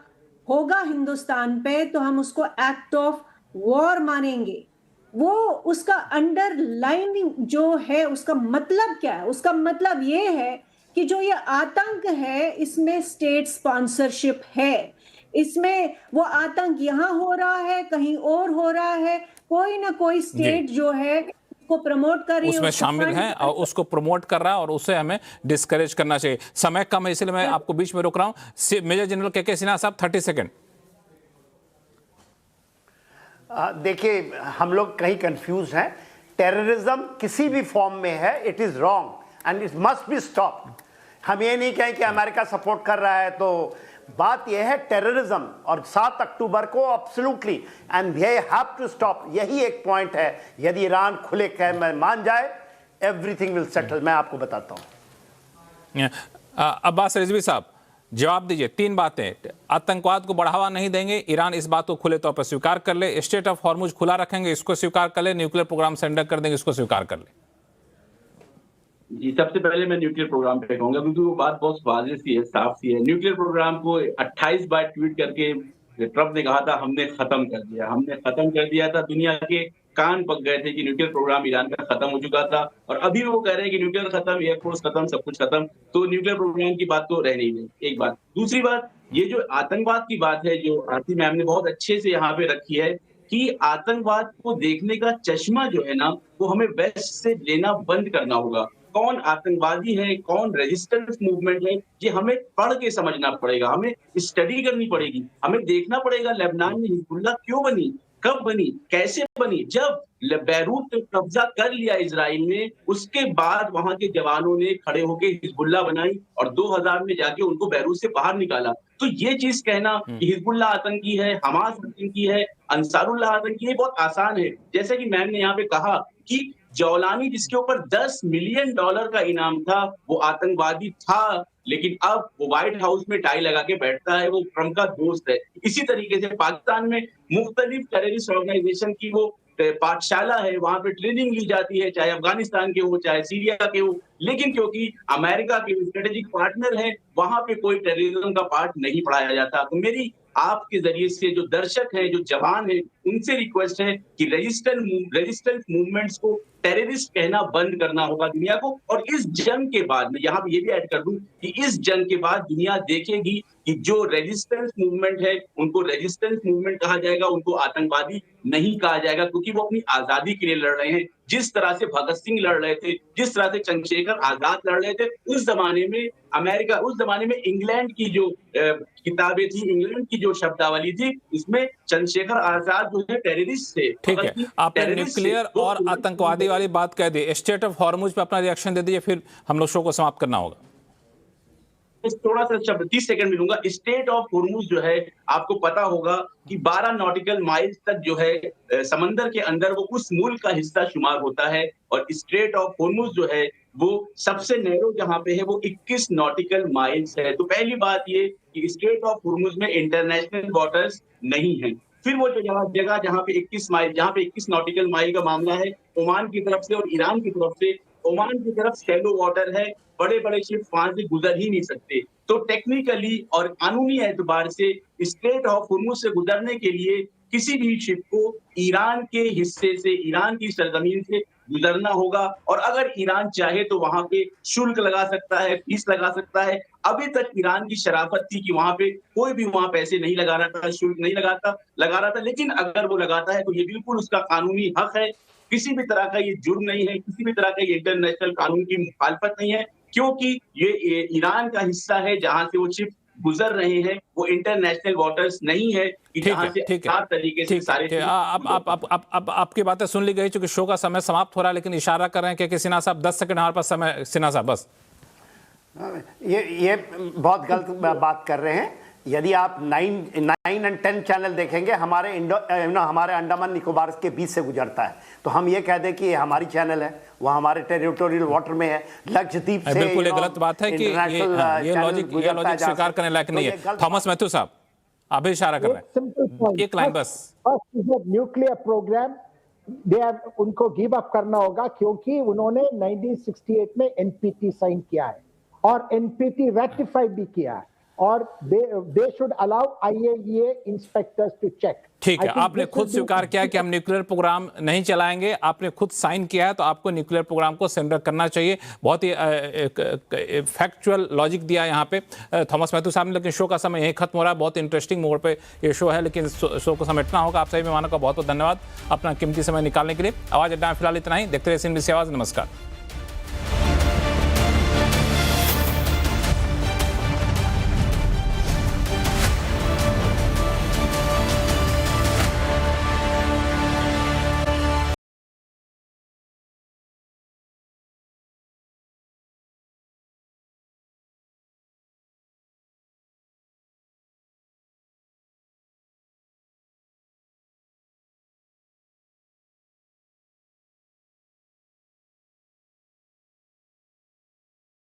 होगा हिंदुस्तान पे तो हम उसको एक्ट ऑफ वॉर मानेंगे। वो उसका अंडरलाइनिंग जो है, उसका मतलब क्या है? उसका मतलब ये है कि जो ये आतंक है, इसमें स्टेट स्पॉन्सरशिप है। इसमें वो आतंक यहाँ हो रहा है, कहीं और हो रहा है, कोई ना कोई स्टेट जो है को प्रमोट कर रही है, उसमें शामिल है और उसको प्रमोट कर रहा है, और उसे हमें डिस्करेज करना चाहिए। समय कम है, इसलिए मैं आपको बीच में रोक रहा हूं। मेजर जनरल के सिन्हा साहब, 30 सेकेंड। देखिए, हम लोग कहीं कंफ्यूज हैं। टेररिज्म किसी भी फॉर्म में है, it is wrong and it must be stopped. हम ये नहीं कहें कि अमेरिका सपोर्ट कर रहा है, तो बात यह है टेररिज्म, और 7 अक्टूबर को absolutely and they have to stop. यही एक पॉइंट है। यदि ईरान खुले कह मान जाए, एवरीथिंग विल सेटल। मैं आपको बताता हूं। अब्बास रिजवी साहब, जवाब दीजिए। 3 बातें। आतंकवाद को बढ़ावा नहीं देंगे, ईरान इस बात को खुले तौर पर स्वीकार कर ले। स्टेट ऑफ हॉर्मुज खुला रखेंगे, इसको स्वीकार कर ले। न्यूक्लियर प्रोग्राम सेंडर कर देंगे, इसको स्वीकार कर ले। जी, सबसे पहले मैं न्यूक्लियर प्रोग्राम पे कहूंगा, क्योंकि वो बात बहुत वाज़ेह सी है, साफ सी है। न्यूक्लियर प्रोग्राम को 28 बार ट्वीट करके ट्रंप ने कहा था हमने खत्म कर दिया था। दुनिया के कान पक गए थे कि न्यूक्लियर प्रोग्राम ईरान का खत्म हो चुका था, और अभी वो कह रहे हैं कि न्यूक्लियर खत्म, एयरफोर्स खत्म, सब कुछ खत्म। तो न्यूक्लियर प्रोग्राम की बात तो रह नहीं गई, एक बात। दूसरी बात, ये जो आतंकवाद की बात है, जो आरती मैम ने बहुत अच्छे से यहाँ पे रखी है, कि आतंकवाद को देखने का चश्मा जो है ना, वो हमें वेस्ट से लेना बंद करना होगा। कौन आतंकवादी है, कौन रेजिस्टेंस मूवमेंट है, ये हमें पढ़ के समझना पड़ेगा, हमें स्टडी करनी पड़ेगी, हमें देखना पड़ेगा लेबनान में हिजबुल्लाह क्यों बनी, कब बनी, कैसे बनी। जब बैरूत पे कब्जा कर लिया इजराइल ने, उसके बाद वहां के जवानों ने खड़े होकर हिजबुल्लाह बनाई और 2000 में जाके उनको बैरूत से बाहर निकाला। तो ये चीज कहना कि हिजबुल्लाह आतंकी है, हमास आतंकी है, अंसारुल्लाह आतंकी है, बहुत आसान है। जैसे कि मैम ने यहाँ पे कहा कि जौलानी जिसके ऊपर $10 मिलियन का इनाम था, वो आतंकवादी था, लेकिन अब वो व्हाइट हाउस में टाई लगा के बैठता है, वो ट्रंप का दोस्त है। इसी तरीके से पाकिस्तान में मुख्तलिफ टेररिस्ट ऑर्गेनाइजेशन की वो पाठशाला है, वहां पे ट्रेनिंग ली जाती है, चाहे अफगानिस्तान के हो, चाहे सीरिया के हो, लेकिन क्योंकि अमेरिका के स्ट्रेटेजिक पार्टनर है, वहां पे कोई टेररिज्म का पार्ट नहीं पढ़ाया जाता। तो मेरी आपके जरिए से जो दर्शक हैं, जो जवान हैं, उनसे रिक्वेस्ट है कि रेजिस्टेंस मूवमेंट्स को टेररिस्ट कहना बंद करना होगा दुनिया को। और इस जंग के बाद में यहाँ पे ये भी ऐड कर दूं कि इस जंग के बाद दुनिया देखेगी कि जो रेजिस्टेंस मूवमेंट है, उनको रेजिस्टेंस मूवमेंट कहा जाएगा, उनको आतंकवादी नहीं कहा जाएगा, क्योंकि वो अपनी आजादी के लिए लड़ रहे हैं। जिस तरह से भगत सिंह लड़ रहे थे, जिस तरह से चंद्रशेखर आजाद लड़ रहे थे, उस जमाने में अमेरिका, उस जमाने में इंग्लैंड की जो किताबें थी, इंग्लैंड की जो शब्दावली थी, इसमें चंद्रशेखर आजाद जो है टेररिस्ट थे। ठीक है, आपने न्यूक्लियर और आतंकवादी वाली बात कह दी। स्टेट ऑफ हॉर्मुज पे अपना रिएक्शन दे दीजिए, फिर हम लोग शो को समाप्त करना होगा। थोड़ा सा शब्द 30 सेकंड मिलूंगा। स्टेट ऑफ हॉर्मुज जो है, आपको पता होगा कि 12 नॉटिकल माइल्स तक जो है समंदर के अंदर वो उस मुल्क का हिस्सा शुमार होता है, और स्ट्रेट ऑफ हॉर्मुज जो है वो सबसे नैरो जहां पे है वो 21 नॉटिकल माइल्स है। तो पहली बात ये कि स्ट्रेट ऑफ हॉर्मुज में इंटरनेशनल वाटर्स नहीं है। फिर वो जो जगह जहां पे 21 माइल, जहां पे 21 नॉटिकल माइल का मामला है, ओमान की तरफ से और ईरान की तरफ से, ओमान की तरफ शैलो वाटर है, बड़े बड़े शिप वहां से गुजर ही नहीं सकते। तो टेक्निकली और कानूनी एतबार से स्ट्रेट ऑफ हॉर्मुज से गुजरने के लिए किसी भी शिप को ईरान के हिस्से से, ईरान की सरजमीन से गुजरना होगा, और अगर ईरान चाहे तो वहां पे शुल्क लगा सकता है, फीस लगा सकता है। अभी तक ईरान की शराफत थी कि वहां पे कोई भी वहां पैसे नहीं लगा रहा था, शुल्क नहीं लगा रहा था, लेकिन अगर वो लगाता है तो ये बिल्कुल उसका कानूनी हक है। किसी भी तरह का ये जुर्म नहीं है, किसी भी तरह का ये इंटरनेशनल कानून की मुखालफत नहीं है, क्योंकि ये ईरान का हिस्सा है जहां से वो शिप गुजर रहे हैं, वो इंटरनेशनल वाटर्स नहीं है कि जहां से हर तरीके से सारे। आप आपकी बातें सुन ली गई, चूंकि शो का समय समाप्त हो रहा है, लेकिन इशारा कर रहे हैं कि सिन्हा साहब 10 सेकंड हमारे पास समय। सिन्हा साहब बस, ये बहुत गलत बात कर रहे हैं। यदि आप 9 एंड 10 चैनल देखेंगे, हमारे अंडमान निकोबार के बीच से गुजरता है, तो हम ये कह दें कि ये हमारी चैनल है, वो हमारे टेरिटोरियल वाटर में है। लक्षद्वीप से बिल्कुल गलत बात है कि ये लॉजिक स्वीकार करने लायक नहीं है। थॉमस मैथ्यू साहब, आप भी इशारा कर रहे हैं, एक लाइन बस। न्यूक्लियर प्रोग्राम उनको गिव अप करना होगा, क्योंकि उन्होंने 1968 में एनपीटी साइन किया है और एनपीटी रेटिफाई भी किया है, और they should allow IAEA inspectors to check. ठीक है, आपने खुद स्वीकार किया कि हम न्यूक्लियर प्रोग्राम नहीं चलाएंगे, आपने खुद साइन किया है, तो आपको न्यूक्लियर प्रोग्राम को सरेंडर करना चाहिए। बहुत ही फैक्चुअल लॉजिक दिया यहाँ पे थॉमस मैथ्यू साहब ने। लेकिन शो का समय यहीं खत्म हो रहा है। बहुत इंटरेस्टिंग मोड पे ये शो है, लेकिन शो को समेटना होगा। आप सभी मेहमानों का बहुत बहुत धन्यवाद अपना कीमती समय निकालने के लिए। आवाज अड्डा में फिलहाल इतना ही। देखते रहिए CNBC आवाज। नमस्कार।